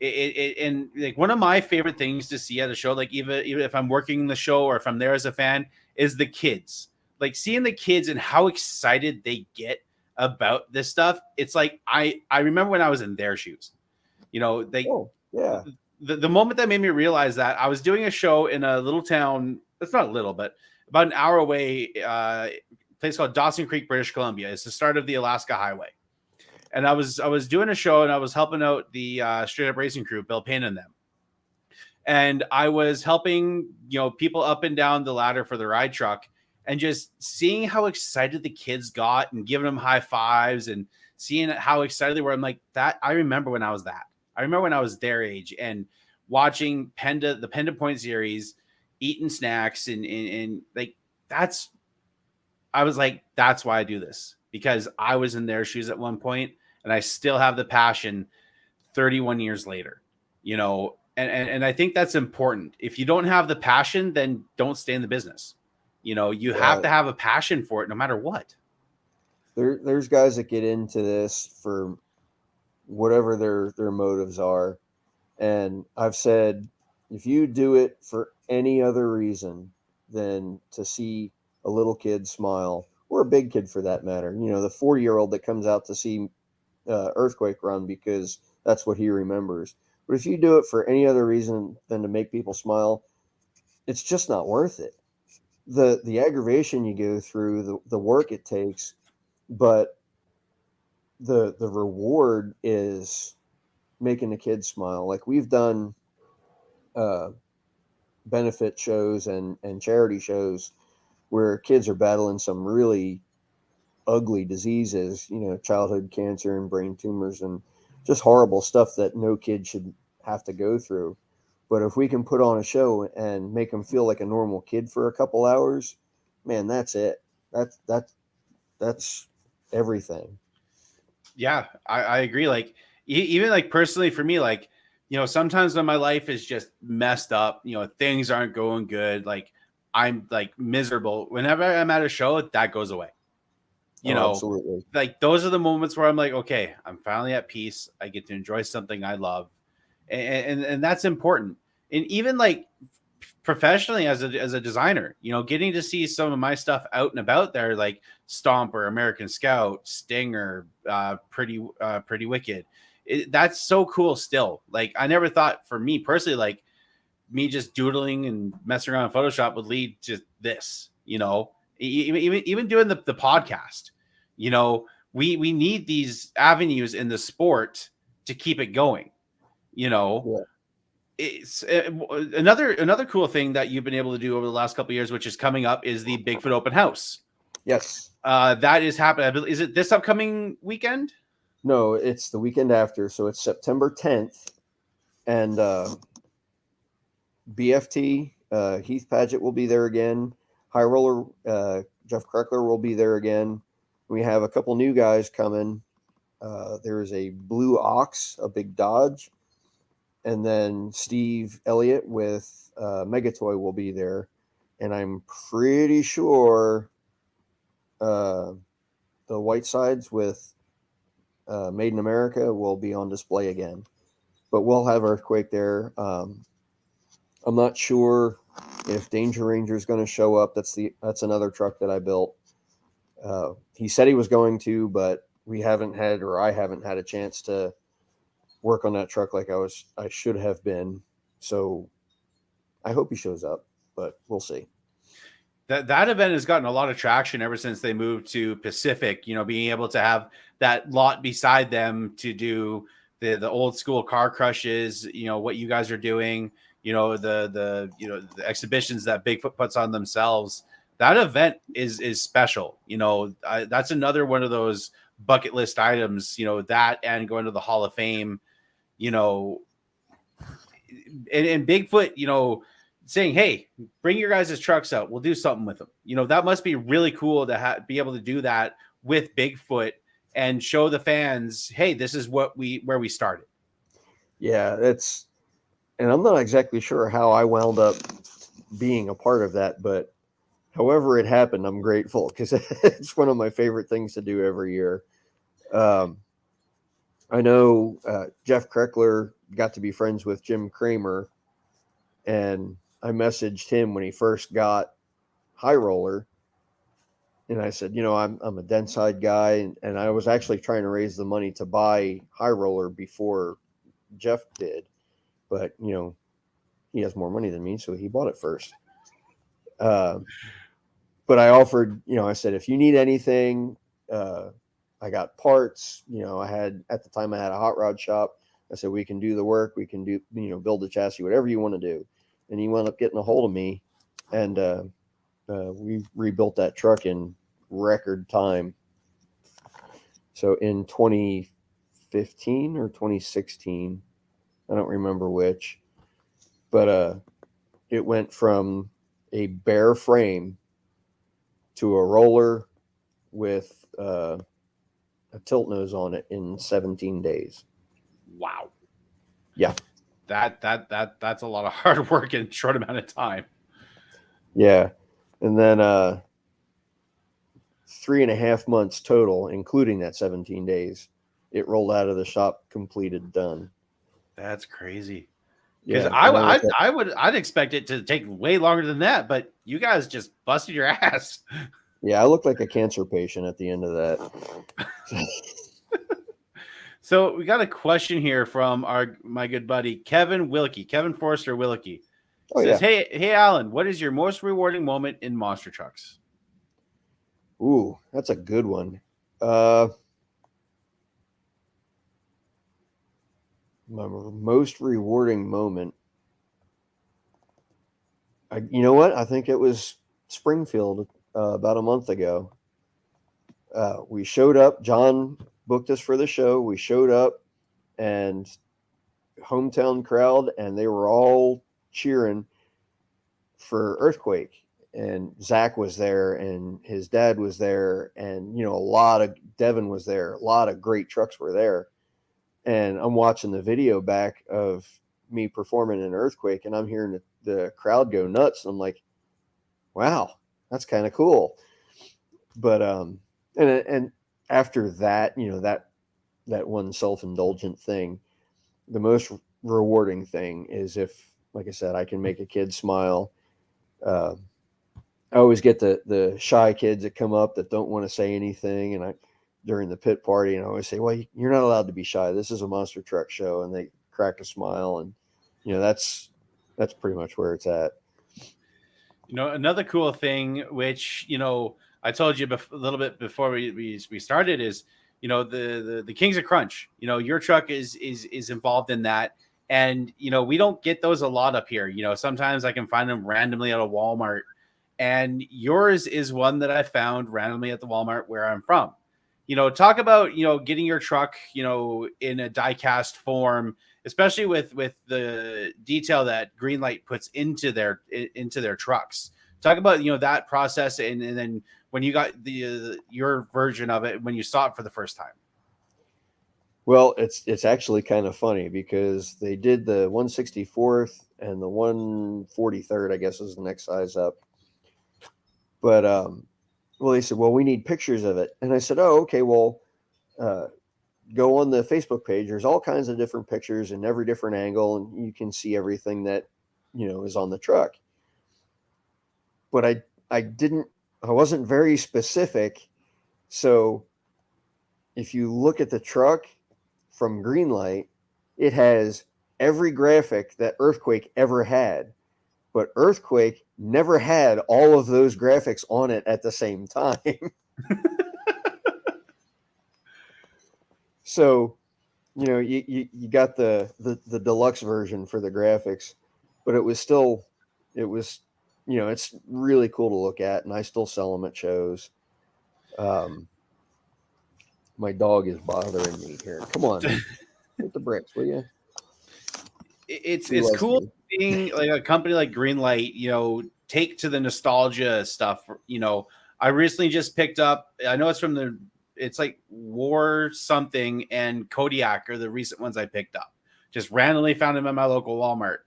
And like, one of my favorite things to see at a show, like even if I'm working the show or if I'm there as a fan, is the kids. Like, seeing the kids and how excited they get about this stuff. It's like I remember when I was in their shoes. The moment that made me realize that, I was doing a show in a little town. It's not little, but about an hour away, a place called Dawson Creek, British Columbia. It's the start of the Alaska Highway. And I was doing a show, and I was helping out the Straight Up Racing crew, Bill Payne and them. And I was helping, people up and down the ladder for the ride truck, and just seeing how excited the kids got and giving them high fives and seeing how excited they were. I'm like, that. I remember when I was that. I remember when I was their age and watching the Penda Point series, eating snacks and like, that's. I was like, that's why I do this, because I was in their shoes at one point. And I still have the passion 31 years later, and I think that's important. If you don't have the passion, then don't stay in the business. You have to have a passion for it no matter what. There's guys that get into this for whatever their motives are. And I've said, if you do it for any other reason than to see a little kid smile, or a big kid for that matter, the 4-year-old that comes out to see Earthquake run because that's what he remembers. But if you do it for any other reason than to make people smile, it's just not worth it. The aggravation you go through, the work it takes, but the reward is making the kids smile. Like, we've done benefit shows and charity shows where kids are battling some really ugly diseases, childhood cancer and brain tumors and just horrible stuff that no kid should have to go through. But if we can put on a show and make them feel like a normal kid for a couple hours, man, that's it. That's everything. Yeah, I agree. Like even like personally for me, like, sometimes when my life is just messed up, things aren't going good, like I'm like miserable. Whenever I'm at a show, that goes away. You Oh, know, absolutely. like those are the moments where I'm like, okay, I'm finally at peace. I get to enjoy something I love, and that's important. And even like professionally as a designer, getting to see some of my stuff out and about there, like Stomper, American Scout, Stinger, Pretty Wicked. That's so cool. Still, like I never thought for me personally, like me just doodling and messing around in Photoshop would lead to this. Even doing the podcast. We need these avenues in the sport to keep it going. You know, Yeah. it's another cool thing that you've been able to do over the last couple of years, which is coming up, is the Bigfoot Open House. Yes. That is happening. Is it this upcoming weekend? No, it's the weekend after, so it's September 10th, and BFT Heath Paget will be there again. High Roller Jeff Kreckler will be there again. We have a couple new guys coming. There is a Blue Ox, a big Dodge, and then Steve Elliott with Megatoy will be there, and I'm pretty sure the White Sides with Made in America will be on display again. But we'll have Earthquake there. I'm not sure if Danger Ranger is going to show up. That's another truck that I built. He said he was going to, but I haven't had a chance to work on that truck like I should have been. So I hope he shows up, but we'll see. That event has gotten a lot of traction ever since they moved to Pacific. Being able to have that lot beside them to do the old school car crushes. What you guys are doing. The exhibitions that Bigfoot puts on themselves. That event is special. That's another one of those bucket list items. That and going to the Hall of Fame. And Bigfoot. Saying, hey, bring your guys' trucks out. We'll do something with them. That must be really cool to be able to do that with Bigfoot and show the fans, hey, this is where we started. Yeah, and I'm not exactly sure how I wound up being a part of that, but however it happened, I'm grateful because it's one of my favorite things to do every year. I know Jeff Kreckler got to be friends with Jim Kramer, and I messaged him when he first got High Roller, and I said, I'm a Denside guy, and I was actually trying to raise the money to buy High Roller before Jeff did, but he has more money than me, so he bought it first. But I offered, I said, if you need anything, I got parts. At the time I had a hot rod shop. I said, we can do the work. We can do, build the chassis, whatever you want to do. And he wound up getting a hold of me, and we rebuilt that truck in record time. So in 2015 or 2016, I don't remember which, but it went from a bare frame to a roller with a tilt nose on it in 17 days. Wow. Yeah. That's a lot of hard work in a short amount of time. Yeah. And then 3.5 months total, including that 17 days, it rolled out of the shop, completed, done. That's crazy. Because Yeah, I'd expect it to take way longer than that, but you guys just busted your ass. Yeah, I looked like a cancer patient at the end of that. So we got a question here from my good buddy Kevin Forrester Wilkie. Oh, Says, yeah. hey Alan, what is your most rewarding moment in monster trucks? Ooh, that's a good one. My most rewarding moment. You know what? I think it was Springfield about a month ago. We showed up. John booked us for the show. We showed up, and hometown crowd, and they were all cheering for Earthquake. and Zach was there, and his dad was there, and Devin was there. A lot of great trucks were there, and I'm watching the video back of me performing an Earthquake, and I'm hearing the crowd go nuts, and I'm like, wow, that's kind of cool. But and after that, that one self-indulgent thing, the most rewarding thing is if, like I said, I can make a kid smile. I always get the shy kids that come up that don't want to say anything, and during the pit party, and I always say, well, you're not allowed to be shy. This is a monster truck show, and they crack a smile, and that's pretty much where it's at. Another cool thing, which I told you a little bit before we started, is the Kings of Crunch. Your truck is involved in that, and we don't get those a lot up here. Sometimes I can find them randomly at a Walmart, and yours is one that I found randomly at the Walmart where I'm from. Talk about getting your truck in a die-cast form, especially with the detail that Greenlight puts into their trucks. Talk about that process, and then when you got your version of it when you saw it for the first time. Well, it's actually kind of funny because they did the 164th and the 143rd, I guess, is the next size up. But well, they said, well, we need pictures of it, and I said, oh, okay, well, go on the Facebook page. There's all kinds of different pictures in every different angle, and you can see everything that is on the truck. But I wasn't very specific. So if you look at the truck from Greenlight, it has every graphic that Earthquake ever had, but Earthquake never had all of those graphics on it at the same time. So, you got the deluxe version for the graphics, but it was it's really cool to look at, and I still sell them at shows. My dog is bothering me here. Come on, hit the bricks, will you? It's cool seeing like a company like Greenlight, take to the nostalgia stuff. I recently just picked up, I know it's like War something and Kodiak are the recent ones I picked up. Just randomly found them at my local Walmart,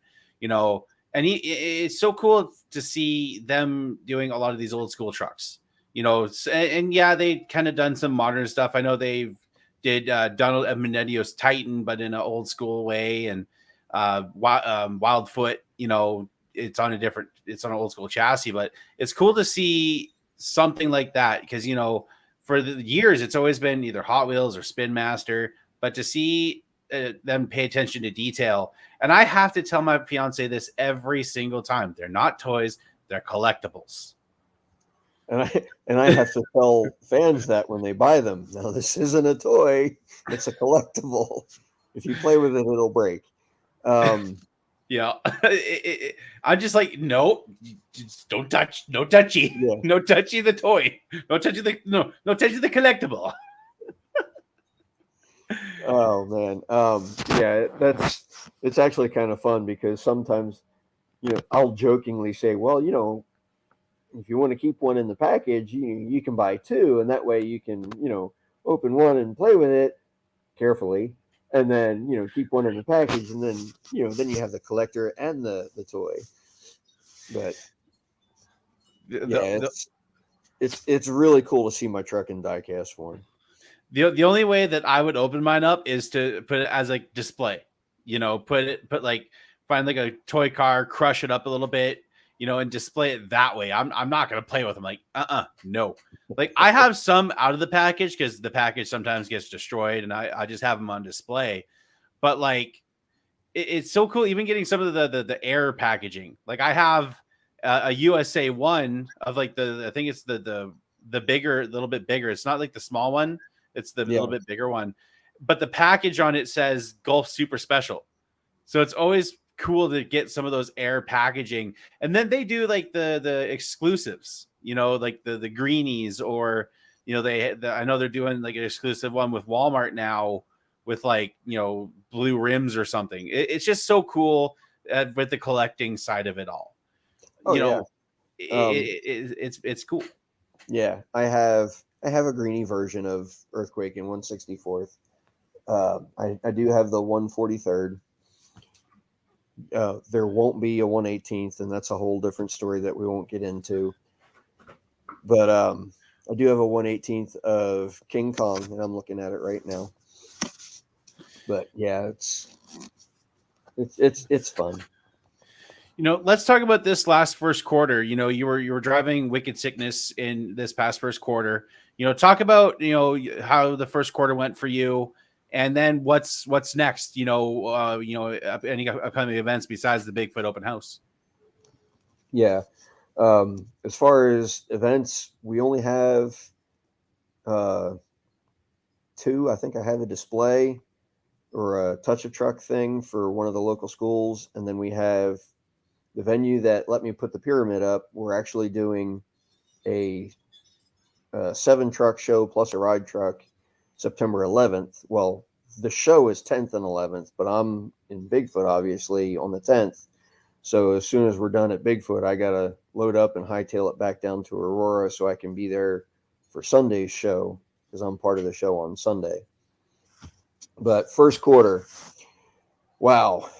and it's so cool to see them doing a lot of these old school trucks, and yeah, they kind of done some modern stuff. I know they've did Donald Eminettio's Titan, but in an old school way, and Wildfoot, it's on an old school chassis, but it's cool to see something like that because, for the years, it's always been either Hot Wheels or Spin Master, but to see them pay attention to detail. And I have to tell my fiance this every single time. They're not toys, they're collectibles. And I have to tell fans that when they buy them. Now, this isn't a toy, it's a collectible. If you play with it, it'll break. Yeah. I'm just like, no, just don't touch, no touchy. Yeah. No touchy the toy. No touchy the collectible. Oh man. Yeah, it's actually kind of fun because sometimes, I'll jokingly say, well, if you want to keep one in the package, you can buy two, and that way you can, open one and play with it carefully, and then keep one in the package, and then then you have the collector and the toy. But yeah, it's really cool to see my truck in diecast form. The only way that I would open mine up is to put it as like display. Find like a toy car, crush it up a little bit, and display it that way. I'm not gonna play with them. Like, no. Like I have some out of the package because the package sometimes gets destroyed, and I just have them on display. But like, it's so cool. Even getting some of the air packaging. Like I have a USA one of like I think it's the bigger, a little bit bigger. It's not like the small one. It's the little bit bigger one. But the package on it says Gulf Super Special. So it's always cool to get some of those air packaging. And then they do like the exclusives, like the greenies, or I know they're doing like an exclusive one with Walmart now with like blue rims or something. It's just so cool with the collecting side of it all. It's cool. Yeah, I have a greeny version of Earthquake in 164th. I do have the 143rd. There won't be a 118th, and that's a whole different story that we won't get into. But I do have a 118th of King Kong, and I'm looking at it right now. But yeah, it's fun. Let's talk about this last first quarter. You were driving Wicked Sickness in this past first quarter. Talk about how the first quarter went for you, and then what's next. Any upcoming events besides the Bigfoot Open House. Yeah. As far as events, we only have uh, two. I think I have a display or a touch a truck thing for one of the local schools, and then we have the venue that let me put the pyramid up. We're actually doing a 7 truck show plus a ride truck September 11th. Well, the show is 10th and 11th, but I'm in Bigfoot obviously on the 10th. So as soon as we're done at Bigfoot, I got to load up and hightail it back down to Aurora so I can be there for Sunday's show because I'm part of the show on Sunday. But first quarter, wow.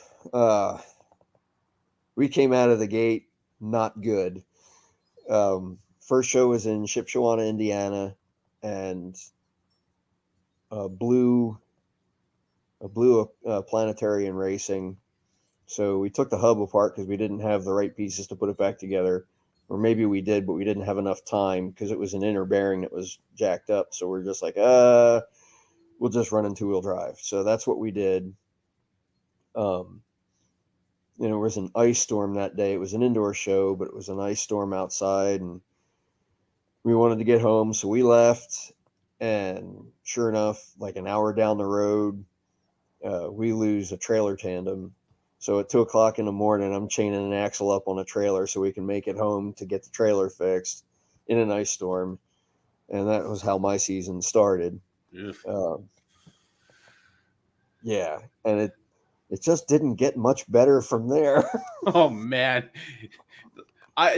We came out of the gate not good. First show was in Shipshewana, Indiana, and blew a planetary in racing. So we took the hub apart because we didn't have the right pieces to put it back together. Or maybe we did, but we didn't have enough time because it was an inner bearing that was jacked up. So we're just like, we'll just run in 2-wheel drive. So that's what we did. It was an ice storm that day. It was an indoor show, but it was an ice storm outside. And we wanted to get home. So we left. And sure enough, like an hour down the road, we lose a trailer tandem. So at 2:00 in the morning, I'm chaining an axle up on a trailer so we can make it home to get the trailer fixed in an ice storm. And that was how my season started. Yeah. And it just didn't get much better from there. Oh man.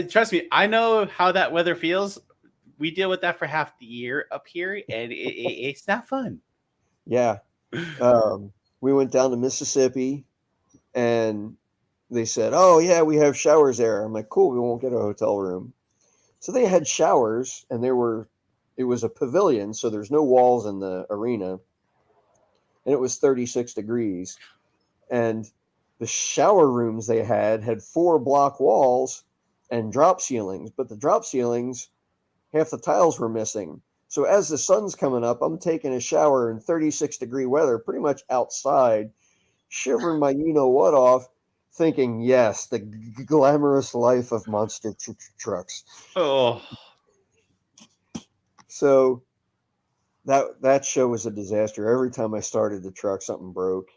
Trust me, I know how that weather feels. We deal with that for half the year up here, and it's not fun. Yeah. We went down to Mississippi, and they said, "Oh yeah, we have showers there." I'm like, "Cool, we won't get a hotel room." So they had showers, and it was a pavilion, so there's no walls in the arena, and it was 36 degrees, and the shower rooms they had 4 block walls and drop ceilings, but the drop ceilings, half the tiles were missing. So as the sun's coming up, I'm taking a shower in 36-degree weather, pretty much outside, shivering my you-know-what off, thinking, yes, the glamorous life of monster trucks. Oh. So that show was a disaster. Every time I started the truck, something broke.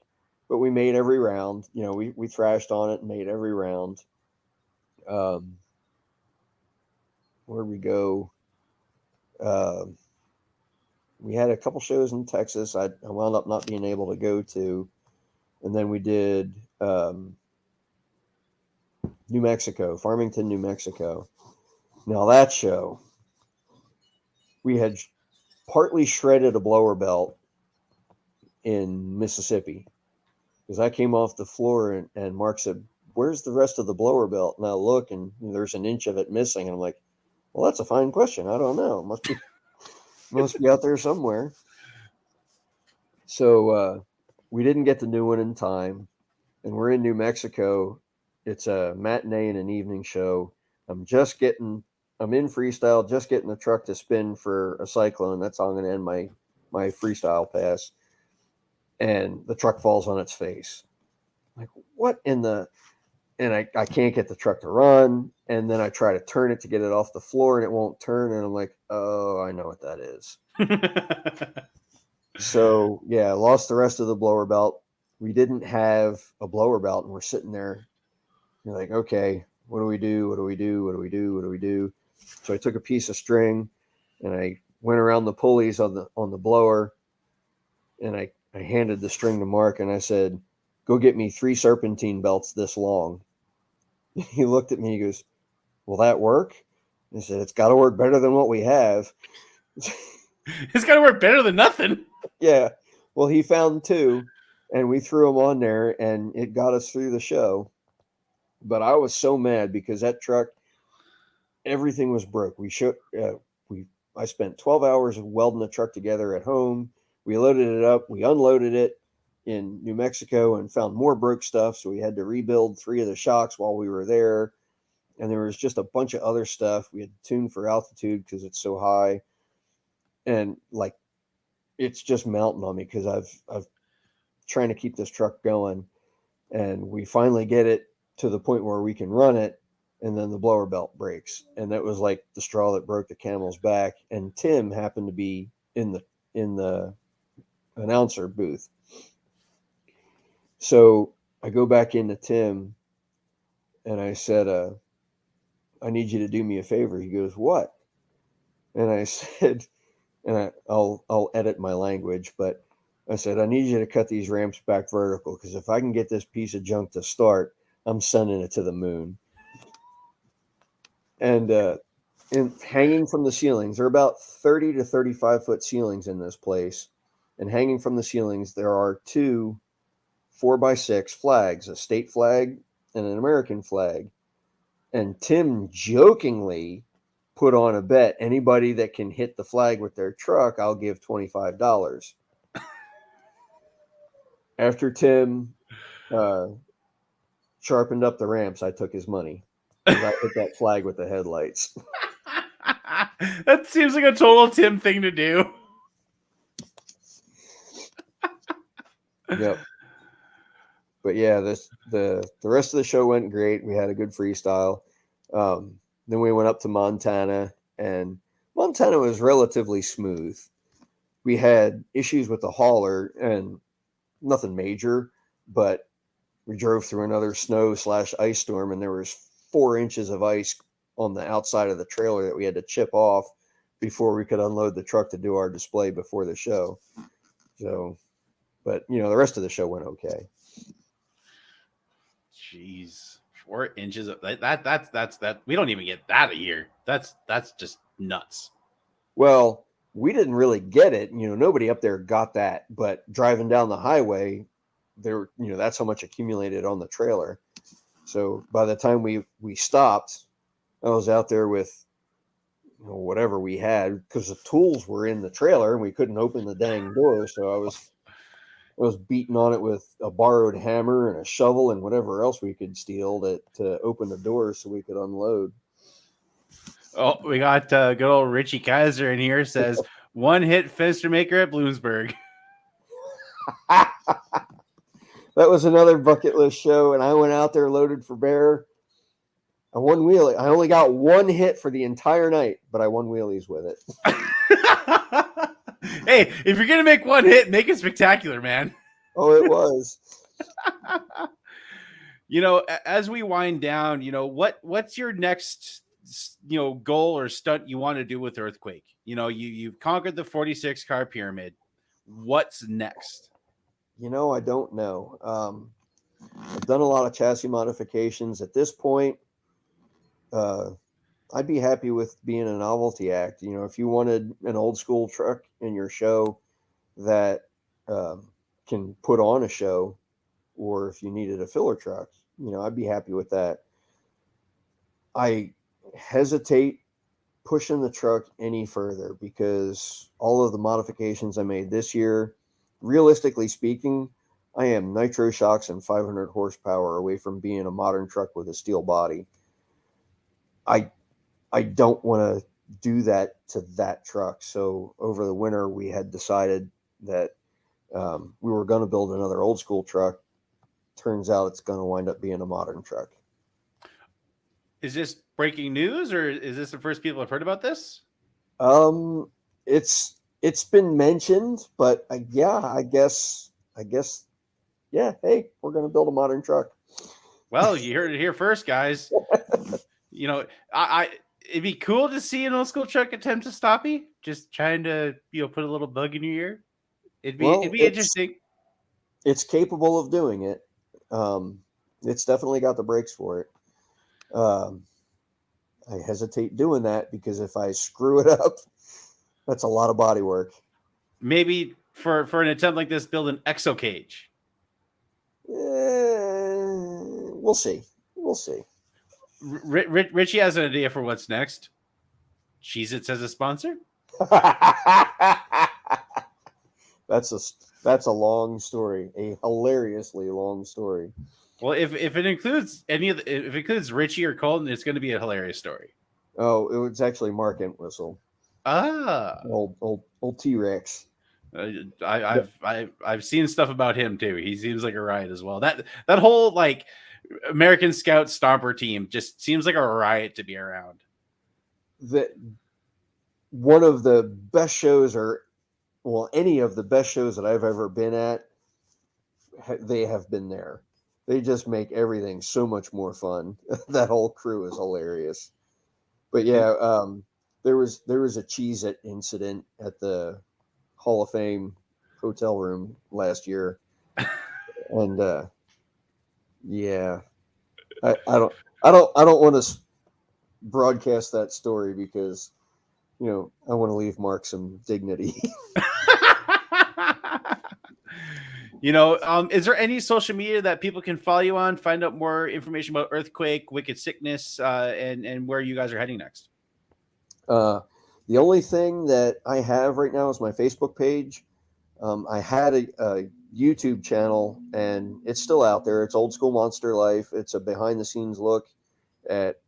But we made every round. We thrashed on it and made every round. Where'd we go? We had a couple shows in Texas. I wound up not being able to go to. And then we did New Mexico, Farmington, New Mexico. Now that show, we had partly shredded a blower belt in Mississippi because I came off the floor and Mark said, "Where's the rest of the blower belt?" And I look and there's an inch of it missing. And I'm like, "Well, that's a fine question. I don't know. It must be out there somewhere." So we didn't get the new one in time, and we're in New Mexico. It's a matinee and an evening show. I'm in freestyle, just getting the truck to spin for a cyclone. That's how I'm going to end my freestyle pass. And the truck falls on its face. I'm like, what in the... And I can't get the truck to run. And then I try to turn it to get it off the floor, and it won't turn. And I'm like, oh, I know what that is. So, yeah, I lost the rest of the blower belt. We didn't have a blower belt, and we're sitting there. You're like, okay, what do we do? What do we do? What do we do? What do we do? So I took a piece of string, and I went around the pulleys on the blower, and I handed the string to Mark, and I said, "Go get me 3 serpentine belts this long." He looked at me. He goes, will that work? He said, it's got to work better than what we have. It's got to work better than nothing. Yeah. Well, he found two, and we threw them on there, and it got us through the show. But I was so mad because that truck, everything was broke. I spent 12 hours welding the truck together at home. We loaded it up. We unloaded it in New Mexico and found more broke stuff. So we had to rebuild 3 of the shocks while we were there. And there was just a bunch of other stuff. We had to tune for altitude because it's so high. And like, it's just mounting on me because I've trying to keep this truck going. And we finally get it to the point where we can run it. And then the blower belt breaks. And that was like the straw that broke the camel's back. And Tim happened to be in the announcer booth. So I go back into Tim and I said, I need you to do me a favor. He goes, what? And I said, and I'll edit my language, but I said, I need you to cut these ramps back vertical because if I can get this piece of junk to start, I'm sending it to the moon. And hanging from the ceilings, there are about 30 to 35 foot ceilings in this place. And hanging from the ceilings, there are 2 4x6 flags, a state flag and an American flag. And Tim jokingly put on a bet, anybody that can hit the flag with their truck, I'll give $25. After Tim sharpened up the ramps, I took his money. I hit that flag with the headlights. That seems like a total Tim thing to do. Yep. But yeah, the rest of the show went great. We had a good freestyle. Then we went up to Montana, and Montana was relatively smooth. We had issues with the hauler, and nothing major, but we drove through another snow/ice storm, and there was 4 inches of ice on the outside of the trailer that we had to chip off before we could unload the truck to do our display before the show. So, but the rest of the show went okay. Jeez, 4 inches of that. We don't even get that a year. That's just nuts. Well, we didn't really get it. Nobody up there got that, but driving down the highway, that's how much accumulated on the trailer. So by the time we stopped, I was out there with whatever we had because the tools were in the trailer and we couldn't open the dang door. So I was beating on it with a borrowed hammer and a shovel and whatever else we could steal to open the door so we could unload. Oh, we got good old Richie Kaiser in here. Says 1 hit Fenstermaker at Bloomsburg. That was another bucket list show, and I went out there loaded for bear. I won wheelie. I only got 1 hit for the entire night, but I won wheelies with it. Hey, if you're gonna make 1 hit, make it spectacular, man. Oh, it was. As we wind down, what's your next goal or stunt you want to do with Earthquake? You've conquered the 46 car pyramid. What's next? I don't know. I've done a lot of chassis modifications. At this point, I'd be happy with being a novelty act. If you wanted an old school truck in your show that can put on a show, or if you needed a filler truck, I'd be happy with that. I hesitate pushing the truck any further because all of the modifications I made this year, realistically speaking, I am nitro shocks and 500 horsepower away from being a modern truck with a steel body. I don't want to do that to that truck. So over the winter, we had decided that we were going to build another old school truck. Turns out it's going to wind up being a modern truck. Is this breaking news, or is this the first people have heard about this? It's been mentioned, but I guess, yeah. Hey, we're going to build a modern truck. Well, you heard it here first, guys. It'd be cool to see an old school truck attempt to stop you. Just trying to, put a little bug in your ear. It'd be interesting. It's capable of doing it. It's definitely got the brakes for it. I hesitate doing that because if I screw it up, that's a lot of body work. Maybe for an attempt like this, build an exo cage. We'll see. We'll see. Richie has an idea for what's next. Cheez-Its as a sponsor. that's a that's a long story, a hilariously long story. Well, if it includes if it includes Richie or Colton, it's going to be a hilarious story. Oh, it was actually Mark Entwistle, Ah, old T-Rex. I've seen stuff about him too. He seems like a riot as well. That whole like American Scout Stomper team just seems like a riot to be around. That one of the best shows, or well, any of the best shows that I've ever been at, they have been there. They just make everything so much more fun. That whole crew is hilarious. But yeah, there was a Cheez-It incident at the Hall of Fame hotel room last year, and yeah, I don't want to broadcast that story because I want to leave Mark some dignity. Is there any social media that people can follow you on, find out more information about Earthquake, Wicked Sickness, and where you guys are heading next? The only thing that I have right now is my Facebook page. I had a YouTube channel, and it's still out there. It's Old School Monster Life. It's a behind the scenes look at,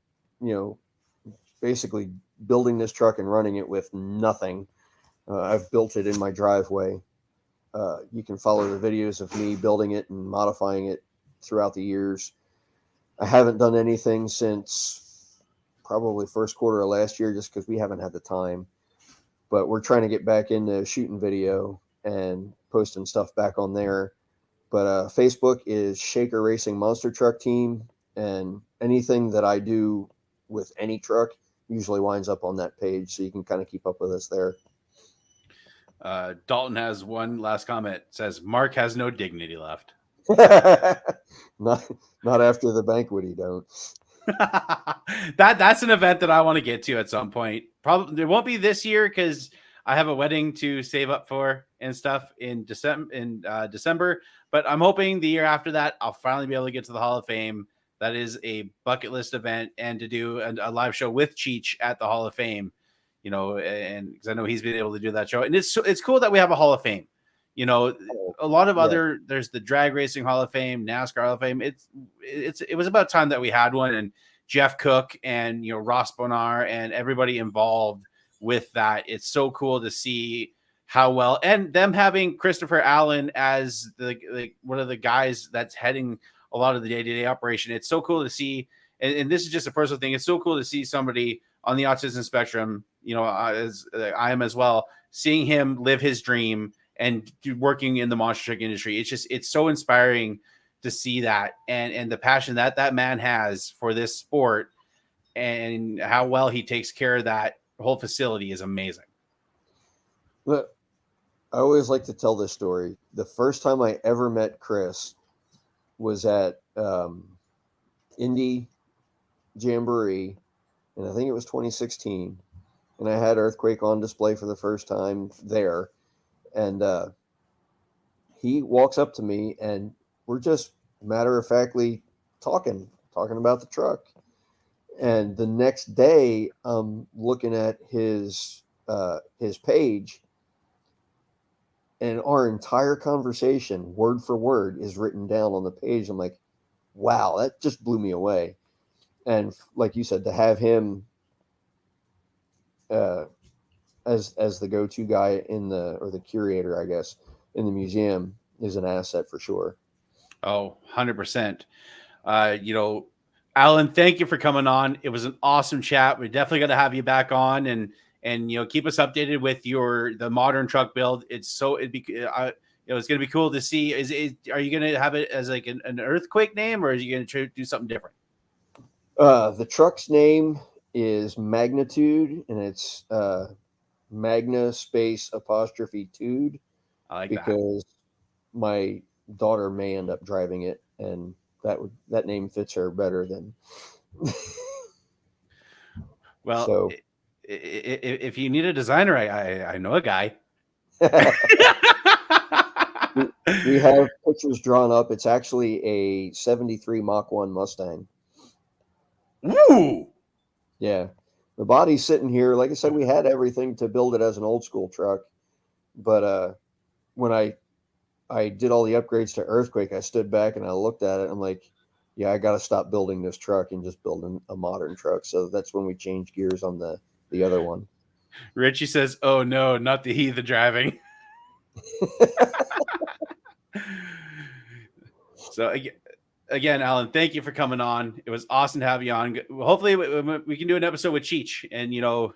basically building this truck and running it with nothing. I've built it in my driveway. You can follow the videos of me building it and modifying it throughout the years. I haven't done anything since probably first quarter of last year just because we haven't had the time. But we're trying to get back into shooting video and posting stuff back on there. But Facebook is Shaker Racing Monster Truck Team, and anything that I do with any truck usually winds up on that page, so you can kind of keep up with us there. Dalton has one last comment. It says Mark has no dignity left. not after the banquet, he don't. That's an event that I want to get to at some point. Probably it won't be this year because I have a wedding to save up for and stuff in December. But I'm hoping the year after that I'll finally be able to get to the Hall of Fame. That is a bucket list event, and to do a live show with Cheech at the Hall of Fame. And because I know he's been able to do that show, and it's cool that we have a Hall of Fame. A lot of other there's the Drag Racing Hall of Fame, NASCAR Hall of Fame. It was about time that we had one, and Jeff Cook and Ross Bonar and everybody involved with that. It's so cool to see how well, and them having Christopher Allen as the one of the guys that's heading a lot of the day-to-day operation. It's so cool to see, and this is just a personal thing. It's so cool to see somebody on the autism spectrum, as I am as well, seeing him live his dream and working in the monster truck industry. It's so inspiring to see that, and the passion that man has for this sport and how well he takes care of that whole facility is amazing. But I always like to tell this story. The first time I ever met Chris was at Indy Jamboree, and I think it was 2016. And I had Earthquake on display for the first time there. And he walks up to me, and we're just matter-of-factly talking about the truck. And the next day, I'm looking at his page, and our entire conversation, word for word, is written down on the page. I'm like, wow, that just blew me away. And like you said, to have him as the go-to guy or the curator, I guess, in the museum is an asset for sure. Oh, 100%. Alan, thank you for coming on. It was an awesome chat. We're definitely going to have you back on and keep us updated with the modern truck build. It's going to be cool to see. Are you going to have it as like an Earthquake name, or are you going to do something different? The truck's name is Magnitude, and it's Magna space apostrophe Tude. I like because my daughter may end up driving it, and that name fits her better than. Well, So if you need a designer, I know a guy. we have pictures drawn up. It's actually a 73 Mach 1 Mustang. Ooh. Yeah. The body's sitting here. Like I said, we had everything to build it as an old school truck. But when I did all the upgrades to Earthquake, I stood back and I looked at it. I'm like, yeah, I got to stop building this truck and just build a modern truck. So that's when we changed gears on the other one. Richie says, "Oh no, not the driving." So again, Alan, thank you for coming on. It was awesome to have you on. Hopefully, we can do an episode with Cheech, and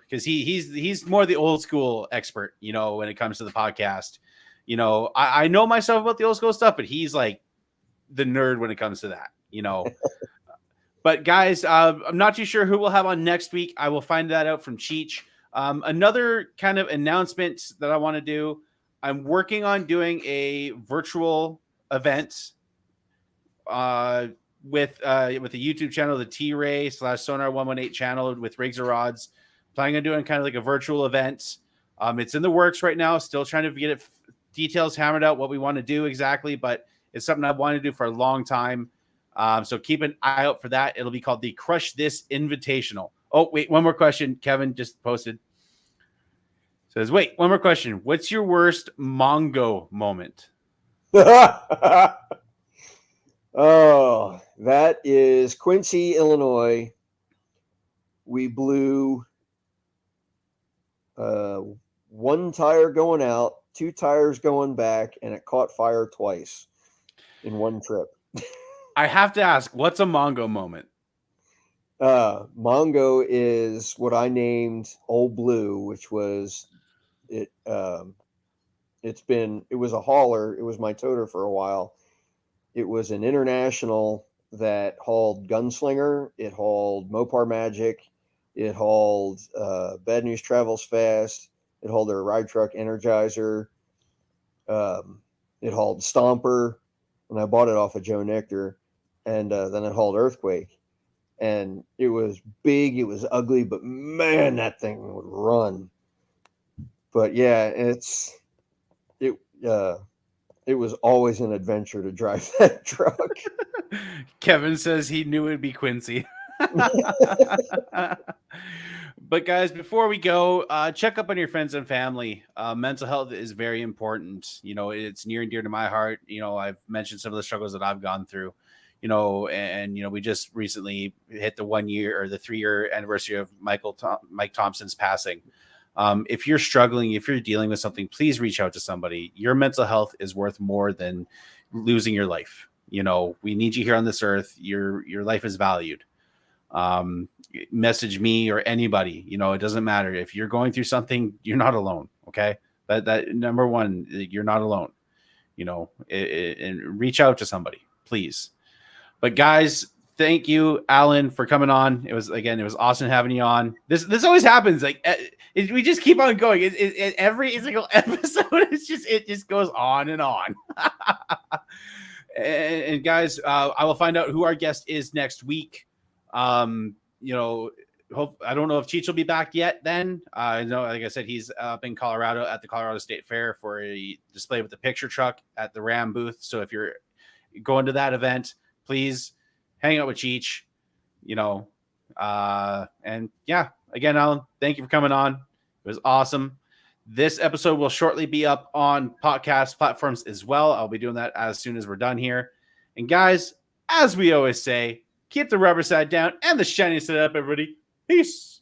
because he's more the old school expert, when it comes to the podcast. I know myself about the old school stuff, but he's like the nerd when it comes to that. But guys, I'm not too sure who we'll have on next week. I will find that out from Cheech. Another kind of announcement that I want to do. I'm working on doing a virtual event with the YouTube channel, the T-Ray /Sonar 118 channel with Rigs or Rods. Planning on doing kind of like a virtual event. It's in the works right now. Still trying to get details hammered out, what we want to do exactly, but it's something I've wanted to do for a long time. So keep an eye out for that. It'll be called the Crush This Invitational. Oh, wait, one more question. Kevin just posted. Says, wait, one more question. What's your worst Mongo moment? Oh, that is Quincy, Illinois. We blew one tire going out, 2 tires going back, and it caught fire twice in one trip. I have to ask, what's a Mongo moment? Mongo is what I named Old Blue, which was it. It was a hauler. It was my toter for a while. It was an international that hauled Gunslinger. It hauled Mopar Magic. It hauled Bad News Travels Fast. It hauled their ride truck Energizer. It hauled Stomper, and I bought it off of Joe Nectar. And then it hauled Earthquake. And it was big, it was ugly, but man, that thing would run. But yeah, it was always an adventure to drive that truck. Kevin says he knew it'd be Quincy. But guys, before we go, check up on your friends and family. Mental health is very important. It's near and dear to my heart. I've mentioned some of the struggles that I've gone through. And we just recently hit the 1 year or the 3-year anniversary of Mike Thompson's passing. If you're struggling, if you're dealing with something, please reach out to somebody. Your mental health is worth more than losing your life. We need you here on this earth. Your life is valued. Message me or anybody. It doesn't matter. If you're going through something, you're not alone. Okay, that number one, you're not alone. And reach out to somebody, please. But guys, thank you, Alan, for coming on. It was awesome having you on. This always happens. Like we just keep on going. Every single episode, it just goes on and on. and guys, I will find out who our guest is next week. I don't know if Cheech will be back yet. Then I know, like I said, he's up in Colorado at the Colorado State Fair for a display with the picture truck at the Ram booth. So if you're going to that event, please hang out with Cheech, and yeah, again, Alan, thank you for coming on. It was awesome. This episode will shortly be up on podcast platforms as well. I'll be doing that as soon as we're done here. And guys, as we always say, keep the rubber side down and the shiny side up, everybody. Peace.